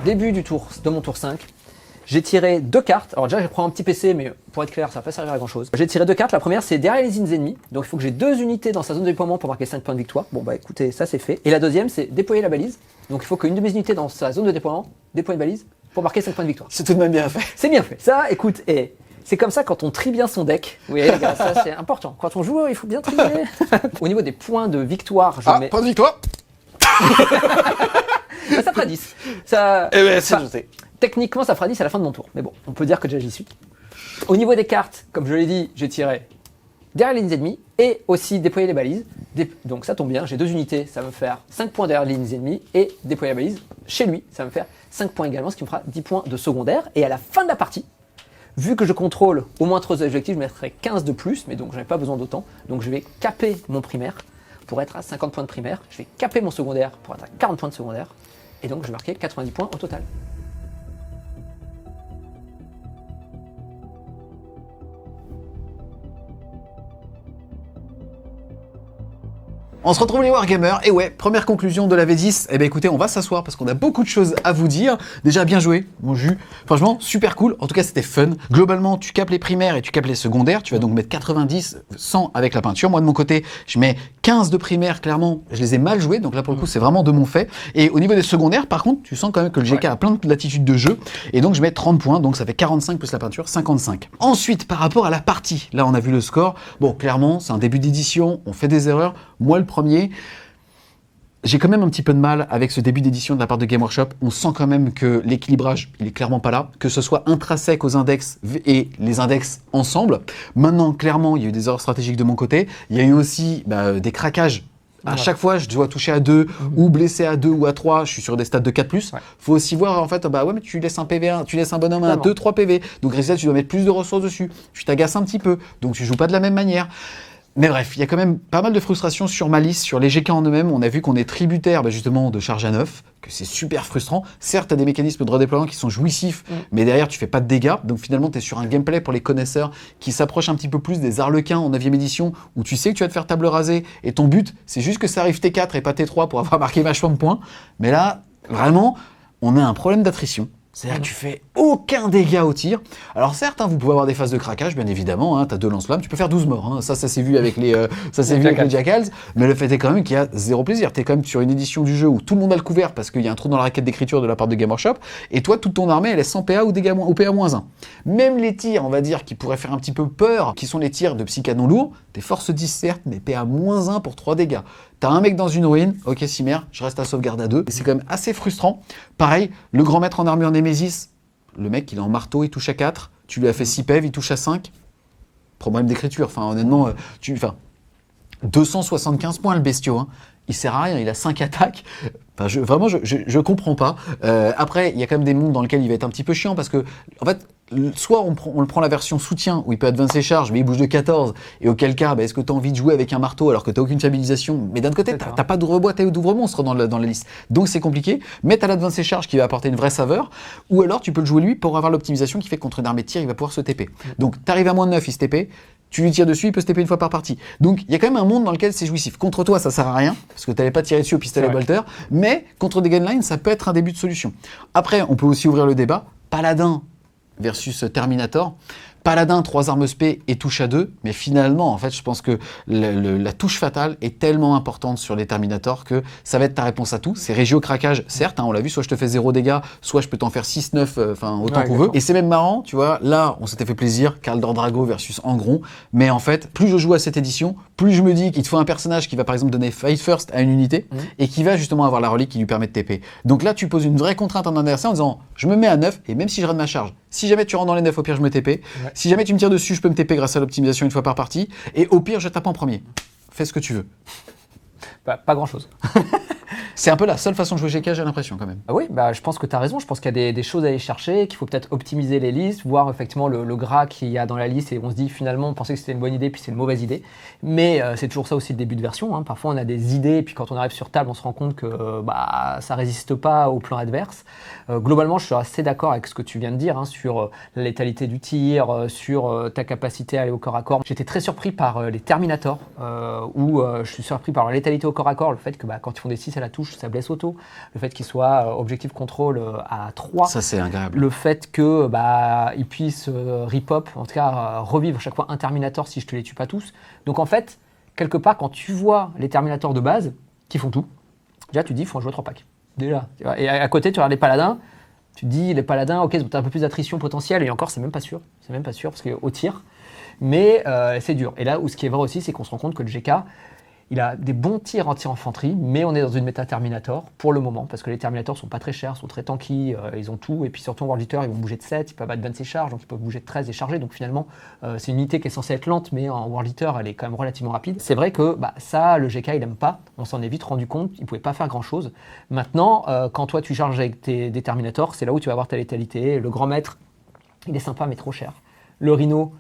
Début du tour, de mon tour 5. J'ai tiré 2 cartes. Alors déjà, je prends un petit PC, mais pour être clair, ça va pas servir à grand chose. J'ai tiré 2 cartes. La première, c'est derrière les lignes ennemies. Donc il faut que j'ai 2 unités dans sa zone de déploiement pour marquer 5 points de victoire. Bon bah écoutez, ça c'est fait. Et la deuxième, c'est déployer la balise. Donc il faut qu'une de mes unités dans sa zone de déploiement déploie une balise pour marquer 5 points de victoire. C'est tout de même bien fait. C'est bien fait. Ça, écoute, c'est comme ça quand on trie bien son deck. Oui, les gars, ça c'est important. Quand on joue, il faut bien trier. Au niveau des points de victoire, je mets... point de victoire. Ça fera 10. Ça... C'est jeté. Techniquement, ça fera 10 à la fin de mon tour. Mais bon, on peut dire que déjà j'y suis. Au niveau des cartes, comme je l'ai dit, j'ai tiré derrière les lignes ennemies et aussi déployer les balises. Donc ça tombe bien, j'ai 2 unités, ça va me faire 5 points derrière les lignes ennemies et déployer la balise chez lui, ça va me faire 5 points également, ce qui me fera 10 points de secondaire. Et à la fin de la partie, vu que je contrôle au moins 3 objectifs, je mettrai 15 de plus, mais donc j'en ai pas besoin d'autant. Donc je vais caper mon primaire pour être à 50 points de primaire. Je vais caper mon secondaire pour être à 40 points de secondaire. Et donc je vais marquer 90 points au total. On se retrouve les Wargamers, et ouais, première conclusion de la V10, eh ben écoutez, on va s'asseoir parce qu'on a beaucoup de choses à vous dire. Déjà, bien joué, mon jus, franchement, super cool, en tout cas c'était fun. Globalement, tu capes les primaires et tu capes les secondaires, tu vas donc mettre 90, 100 avec la peinture. Moi de mon côté, je mets 15 de primaires, clairement, je les ai mal joués, donc là pour le coup c'est vraiment de mon fait. Et au niveau des secondaires, par contre, tu sens quand même que le GK a plein de latitude de jeu, et donc je mets 30 points, donc ça fait 45 plus la peinture, 55. Ensuite, par rapport à la partie, là on a vu le score, bon clairement c'est un début d'édition, on fait des erreurs, moi le premier, j'ai quand même un petit peu de mal avec ce début d'édition de la part de Game Workshop. On sent quand même que l'équilibrage, il est clairement pas là, que ce soit intrinsèque aux index et les index ensemble. Maintenant, clairement, il y a eu des erreurs stratégiques de mon côté. Il y a eu aussi des craquages. À chaque fois, je dois toucher à 2 ou blesser à 2 ou à 3, je suis sur des stats de 4+. Faut aussi voir, en fait, mais tu laisses un PV, tu laisses un bonhomme à 2, 3 PV. Donc, résultat, tu dois mettre plus de ressources dessus. Tu t'agaces un petit peu, donc tu joues pas de la même manière. Mais bref, il y a quand même pas mal de frustration sur ma liste, sur les GK en eux-mêmes. On a vu qu'on est tributaire justement de charge à 9, que c'est super frustrant. Certes, tu as des mécanismes de redéploiement qui sont jouissifs, mais derrière, tu fais pas de dégâts. Donc finalement, tu es sur un gameplay pour les connaisseurs qui s'approche un petit peu plus des Arlequins en 9e édition, où tu sais que tu vas te faire table rasée, et ton but, c'est juste que ça arrive T4 et pas T3 pour avoir marqué vachement de points. Mais là, vraiment, on a un problème d'attrition. C'est-à-dire que tu fais aucun dégât au tir. Alors certes, vous pouvez avoir des phases de craquage, bien évidemment, tu as 2 lance-flammes, tu peux faire 12 morts. Ça s'est vu avec les, les Jackals, mais le fait est quand même qu'il y a zéro plaisir. Tu es quand même sur une édition du jeu où tout le monde a le couvert parce qu'il y a un trou dans la raquette d'écriture de la part de Game Workshop, et toi, toute ton armée, elle est sans PA ou dégâts au PA-1. Même les tirs, on va dire, qui pourraient faire un petit peu peur, qui sont les tirs de psy-canon lourd, t'es force 10 certes, mais PA-1 pour 3 dégâts. T'as un mec dans une ruine, ok Cimer, je reste à sauvegarde à 2, et c'est quand même assez frustrant. Pareil, le grand maître en armure Némésis, le mec il est en marteau, il touche à 4, tu lui as fait 6 PEV, il touche à 5. Problème d'écriture, honnêtement, 275 points le bestiau, il sert à rien, il a 5 attaques. Vraiment, je comprends pas. Après, il y a quand même des mondes dans lesquels il va être un petit peu chiant parce que, en fait, soit on le prend la version soutien où il peut advance ses charges, mais il bouge de 14, et auquel cas, est-ce que tu as envie de jouer avec un marteau alors que tu n'as aucune stabilisation? Mais d'un côté, tu n'as pas de reboîte et d'ouvre-monstre dans la liste. Donc c'est compliqué. Mais tu as l'advance ses charges qui va apporter une vraie saveur, ou alors tu peux le jouer lui pour avoir l'optimisation qui fait que contre une armée de tir, il va pouvoir se TP. Donc tu arrives à moins de 9, il se TP. Tu lui tires dessus, il peut se TP une fois par partie. Donc il y a quand même un monde dans lequel c'est jouissif. Contre toi, ça sert à rien, parce que tu n'allais pas tirer dessus au pistolet bolter, mais contre des gunlines, ça peut être un début de solution. Après, on peut aussi ouvrir le débat. Paladin versus Terminator. Paladin, 3 armes spé et touche à 2, mais finalement, en fait, je pense que la touche fatale est tellement importante sur les Terminators que ça va être ta réponse à tout. C'est régio craquage, certes, on l'a vu, soit je te fais 0 dégâts, soit je peux t'en faire 6, 9, autant qu'on veut. Et c'est même marrant, tu vois, là, on s'était fait plaisir, Kaldor Drago versus Angron, mais en fait, plus je joue à cette édition, plus je me dis qu'il te faut un personnage qui va par exemple donner Fight First à une unité, et qui va justement avoir la relique qui lui permet de TP. Donc là, tu poses une vraie contrainte à un adversaire en disant, je me mets à 9, et même si je rate ma charge, si jamais tu rentres dans les 9, au pire je me TP. Si jamais tu me tires dessus, je peux me TP grâce à l'optimisation une fois par partie. Et au pire, je tape en premier. Fais ce que tu veux. Pas grand-chose. C'est un peu la seule façon de jouer GK, j'ai l'impression quand même. Oui, je pense que tu as raison. Je pense qu'il y a des choses à aller chercher, qu'il faut peut-être optimiser les listes, voir effectivement le gras qu'il y a dans la liste. Et on se dit finalement, on pensait que c'était une bonne idée, puis c'est une mauvaise idée. Mais c'est toujours ça aussi le début de version. Parfois, on a des idées, et puis quand on arrive sur table, on se rend compte que ça résiste pas au plan adverse. Globalement, je suis assez d'accord avec ce que tu viens de dire sur la létalité du tir, sur ta capacité à aller au corps à corps. J'étais très surpris par les Terminators, où je suis surpris par la létalité au corps à corps, le fait que quand ils font des 6 à la touche, ça blesse auto. Le fait qu'il soit objectif contrôle à 3. Ça, c'est agréable. Le fait que il puisse rip-up, en tout cas revivre chaque fois un Terminator si je te les tue pas tous. Donc en fait, quelque part, quand tu vois les Terminators de base, qui font tout, déjà tu te dis, il faut en jouer 3 packs. Déjà. Et à côté, tu regardes les Paladins, Tu te dis, les paladins, ok, t'as un peu plus d'attrition potentielle, et encore, c'est même pas sûr, parce qu'au tir, mais c'est dur. Et là où ce qui est vrai aussi, c'est qu'on se rend compte que le GK, il a des bons tirs anti-infanterie, mais on est dans une méta Terminator pour le moment, parce que les Terminators sont pas très chers, sont très tanky, ils ont tout, et puis surtout en World Eater, ils vont bouger de 7, ils peuvent advance et charge, donc ils peuvent bouger de 13 et charger, donc finalement, c'est une unité qui est censée être lente, mais en World Eater, elle est quand même relativement rapide. C'est vrai que ça, le GK, il aime pas, on s'en est vite rendu compte, il pouvait pas faire grand-chose. Maintenant, quand toi, tu charges avec des Terminators, c'est là où tu vas avoir ta létalité. Le grand maître, il est sympa, mais trop cher. Le Rhino,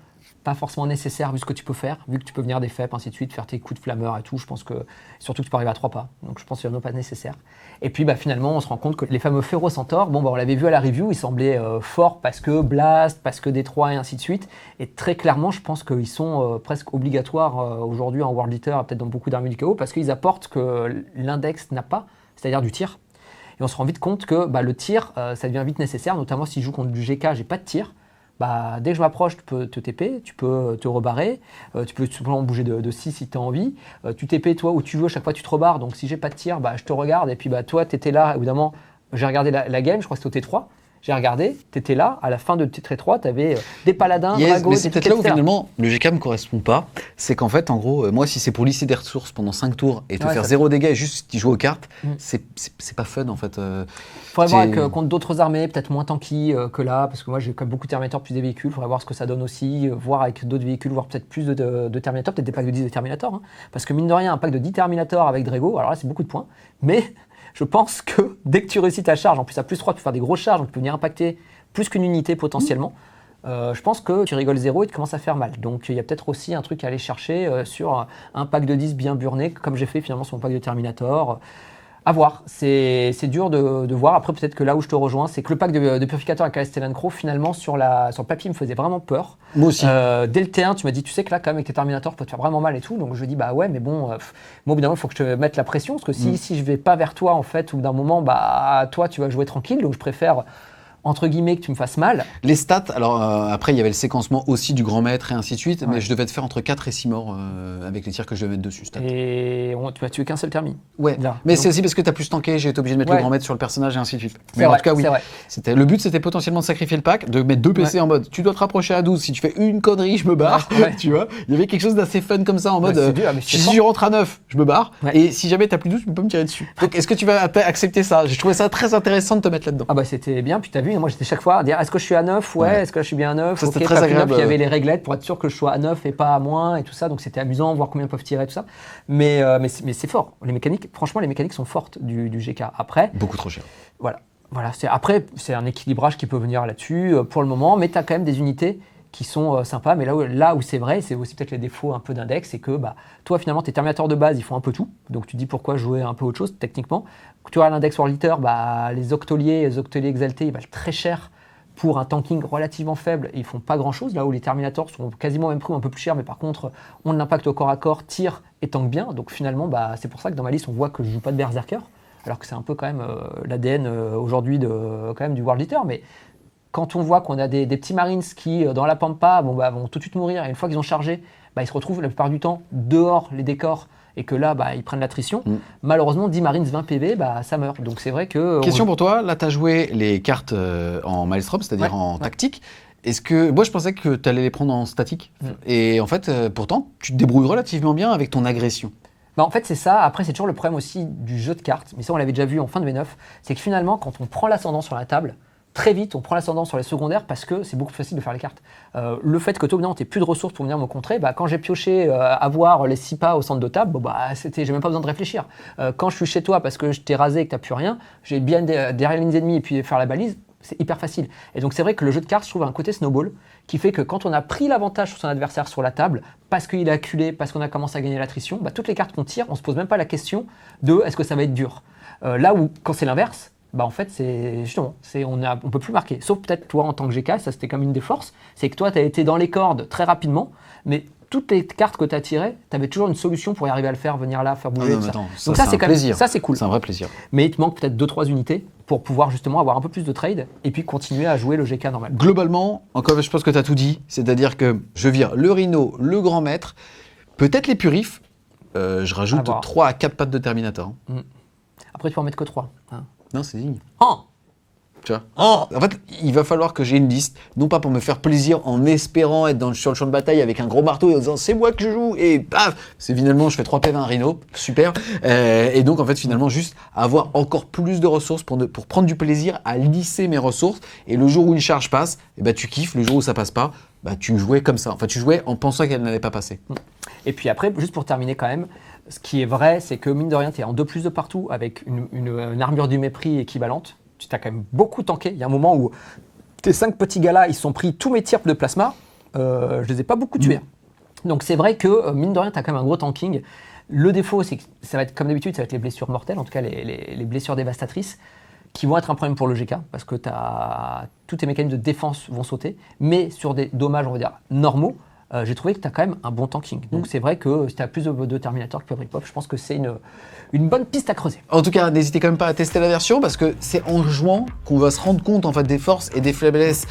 pas forcément nécessaire vu ce que tu peux faire, vu que tu peux venir des FEP, ainsi de suite, faire tes coups de flammeur et tout. Je pense que, surtout que tu peux arriver à 3 pas. Donc je pense qu'il n'y en a pas nécessaire. Et puis finalement, on se rend compte que les fameux Férocentaures, on l'avait vu à la review, ils semblaient forts parce que Blast, parce que Détroit et ainsi de suite. Et très clairement, je pense qu'ils sont presque obligatoires aujourd'hui en World Eater, peut-être dans beaucoup d'armées du chaos, parce qu'ils apportent que l'index n'a pas, c'est-à-dire du tir. Et on se rend vite compte que le tir, ça devient vite nécessaire, notamment si je joue contre du GK, j'ai pas de tir. Dès que je m'approche, tu peux te TP, tu peux te rebarrer, tu peux simplement bouger de 6 si tu as envie. Tu TP toi où tu veux, chaque fois tu te rebarres, donc si j'ai pas de tir, je te regarde, et puis toi tu étais là, évidemment, j'ai regardé la game, je crois que c'était au T3, j'ai regardé, tu étais là, à la fin de T3, tu avais des paladins, Drago, mais c'est peut-être là où etc. finalement le GK me correspond pas, c'est qu'en fait, en gros, moi si c'est pour lisser des ressources pendant 5 tours et te faire 0 dégâts et juste jouer aux cartes, c'est pas fun en fait. Faudrait voir avec, contre d'autres armées, peut-être moins tanky que là, parce que moi j'ai quand même beaucoup de Terminators plus des véhicules, faudrait voir ce que ça donne aussi, voir avec d'autres véhicules, voir peut-être plus de Terminators, peut-être des packs de 10 de Terminators, hein, parce que mine de rien, un pack de 10 Terminators avec Drago, alors là c'est beaucoup de points, mais je pense que dès que tu réussis ta charge, en plus à plus 3 tu peux faire des grosses charges, donc tu peux venir impacter plus qu'une unité potentiellement, je pense que tu rigoles 0 et tu commences à faire mal. Donc il y a peut-être aussi un truc à aller chercher sur un pack de 10 bien burné, comme j'ai fait finalement sur mon pack de Terminator. À voir, c'est dur de voir. Après, peut-être que là où je te rejoins, c'est que le pack de Purificator avec Castellan Crow, finalement, sur le papier, me faisait vraiment peur. Moi aussi. Dès le T1, tu m'as dit, tu sais que là, quand même, avec tes Terminators, peut te faire vraiment mal et tout. Donc je dis, ouais, mais bon, moi, au bout d'un moment, il faut que je te mette la pression. Parce que si je vais pas vers toi, en fait, au bout d'un moment, toi, tu vas jouer tranquille. Donc je préfère, entre guillemets, que tu me fasses mal. Les stats, alors après, il y avait le séquencement aussi du grand maître et ainsi de suite, mais je devais te faire entre 4 et 6 morts avec les tirs que je devais mettre dessus. Stats. Et tu vas tuer qu'un seul Termi. Ouais, là. Mais Donc, c'est aussi parce que tu as plus tanké, j'ai été obligé de mettre le grand maître sur le personnage et ainsi de suite. Mais en vrai, tout cas, oui. c'est vrai. Le but, c'était potentiellement de sacrifier le pack, de mettre 2 PC en mode tu dois te rapprocher à 12, si tu fais une connerie, je me barre. Tu vois, il y avait quelque chose d'assez fun comme ça en mode si je rentre à 9, je me barre. Et si jamais tu as plus 12, tu peux me tirer dessus. Donc est-ce que tu vas accepter ça? J'ai trouvé ça très intéressant de te mettre là-dedans. C'était bien, puis tu as vu, moi j'étais chaque fois à dire est-ce que je suis à 9? Ouais, est-ce que là, je suis bien à 9? Ça, Ok, c'était très agréable. Il y avait les réglettes pour être sûr que je sois à 9 et pas à moins et tout ça, donc c'était amusant, voir combien ils peuvent tirer et tout ça. Mais c'est fort, les mécaniques, franchement, les mécaniques sont fortes du GK. Après, beaucoup trop cher. Voilà, après, c'est un équilibrage qui peut venir là-dessus pour le moment, mais tu as quand même des unités qui sont sympas, mais là où c'est vrai, c'est aussi peut-être les défauts un peu d'index, c'est que toi finalement tes Terminators de base ils font un peu tout, donc tu te dis pourquoi jouer un peu autre chose techniquement. Tu vois l'index World Eater, les Octoliers exaltés ils valent très cher pour un tanking relativement faible, ils font pas grand chose, là où les Terminators sont quasiment au même prix, un peu plus cher, mais par contre ont de l'impact au corps à corps, tirent et tankent bien, donc finalement c'est pour ça que dans ma liste on voit que je joue pas de Berserker, alors que c'est un peu quand même l'ADN aujourd'hui quand même du World Eater, mais quand on voit qu'on a des petits Marines qui, dans la Pampa, vont tout de suite mourir, et une fois qu'ils ont chargé, ils se retrouvent la plupart du temps dehors les décors, et que là, ils prennent l'attrition. Malheureusement, 10 Marines, 20 PV, ça meurt. Donc c'est vrai que... Question pour toi, là tu as joué les cartes en Maelstrom, c'est-à-dire en tactique. Est-ce que moi je pensais que tu allais les prendre en statique, et en fait, pourtant, tu te débrouilles relativement bien avec ton agression. En fait, c'est ça. Après, c'est toujours le problème aussi du jeu de cartes, mais ça, on l'avait déjà vu en fin de V9, c'est que finalement, quand on prend l'ascendant sur la table, très vite, on prend l'ascendant sur les secondaires parce que c'est beaucoup plus facile de faire les cartes. Le fait que toi, tu n'aies plus de ressources pour venir me contrer, quand j'ai pioché avoir les 6 pas au centre de table, j'ai même pas besoin de réfléchir. Quand je suis chez toi parce que je t'ai rasé et que tu n'as plus rien, j'ai bien derrière les lignes ennemies et puis faire la balise, c'est hyper facile. Et donc c'est vrai que le jeu de cartes, je trouve, a un côté snowball qui fait que quand on a pris l'avantage sur son adversaire sur la table, parce qu'il a acculé, parce qu'on a commencé à gagner l'attrition, toutes les cartes qu'on tire, on se pose même pas la question de est-ce que ça va être dur. Là où, quand c'est l'inverse, en fait, c'est justement, on peut plus marquer. Sauf peut-être toi en tant que GK, ça c'était comme une des forces, c'est que toi tu as été dans les cordes très rapidement, mais toutes les cartes que tu as tirées, tu avais toujours une solution pour y arriver à le faire, venir là, faire bouger. Donc ça c'est quand plaisir. Même, ça c'est cool. C'est un vrai plaisir. Mais il te manque peut-être 2-3 unités pour pouvoir justement avoir un peu plus de trade et puis continuer à jouer le GK normal. Globalement, encore je pense que tu as tout dit, c'est-à-dire que je vire le Rhino, le grand maître, peut-être les purifs, je rajoute 3 à 4 pattes de Terminator. Après tu peux en mettre que 3. Non, c'est digne. Tu vois. En fait, il va falloir que j'ai une liste, non pas pour me faire plaisir en espérant être sur le champ de bataille avec un gros marteau et en disant c'est moi que je joue et paf, c'est finalement je fais 3 PV à un rhino, super. Et donc en fait finalement juste avoir encore plus de ressources pour prendre du plaisir à lisser mes ressources. Et le jour où une charge passe, et bah, tu kiffes. Le jour où ça passe pas, bah, tu jouais comme ça. Enfin, tu jouais en pensant qu'elle n'allait pas passer. Et puis après, juste pour terminer quand même, ce qui est vrai, c'est que mine de rien, tu es en 2+ de partout avec une armure du mépris équivalente. Tu t'as quand même beaucoup tanké. Il y a un moment où tes 5 petits gars-là, ils se sont pris tous mes tirs de plasma. Je les ai pas beaucoup tués. Donc c'est vrai que, mine de rien, tu as quand même un gros tanking. Le défaut, c'est que ça va être comme d'habitude, ça va être les blessures mortelles, en tout cas les blessures dévastatrices, qui vont être un problème pour le GK, parce que tous tes mécanismes de défense vont sauter. Mais sur des dommages, on va dire, normaux, j'ai trouvé que tu as quand même un bon tanking. Donc c'est vrai que si tu as plus de Terminator que Brickpop, je pense que c'est une bonne piste à creuser. En tout cas, n'hésitez quand même pas à tester la version parce que c'est en jouant qu'on va se rendre compte en fait des forces et des faiblesses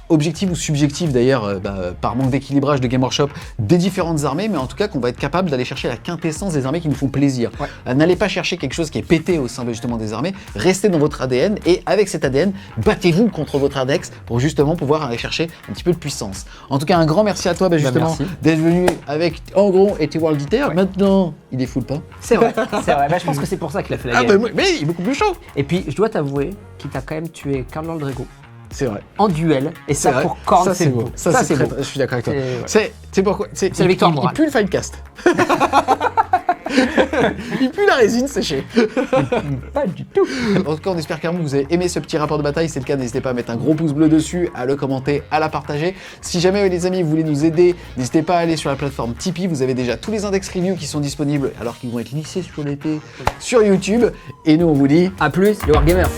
objectives ou subjectives d'ailleurs, par manque d'équilibrage de Game Workshop, des différentes armées, mais en tout cas qu'on va être capable d'aller chercher la quintessence des armées qui nous font plaisir. N'allez pas chercher quelque chose qui est pété au sein justement des armées, restez dans votre ADN et avec cet ADN, battez-vous contre votre index pour justement pouvoir aller chercher un petit peu de puissance. En tout cas, un grand merci à toi justement d'être venu avec Angron et T-World Eater. Maintenant, il est full pas. C'est vrai, c'est vrai. Je pense que c'est pour ça qu'il a fait la game. Mais il est beaucoup plus chaud. Et puis, je dois t'avouer qu'il t'a quand même tué Karl Drago. C'est vrai. En duel, et ça vrai. pour Korn, c'est beau. Ça c'est beau. Je suis d'accord avec toi. C'est pourquoi. C'est la victoire morale. Il pue le Finecast. Il pue la résine séchée. Pas du tout. En tout cas, on espère que vous avez aimé ce petit rapport de bataille. Si c'est le cas, n'hésitez pas à mettre un gros pouce bleu dessus, à le commenter, à la partager. Si jamais les amis vous voulez nous aider, n'hésitez pas à aller sur la plateforme Tipeee. Vous avez déjà tous les index reviews qui sont disponibles alors qu'ils vont être lissés sur l'été sur YouTube. Et nous on vous dit à plus les Wargamers.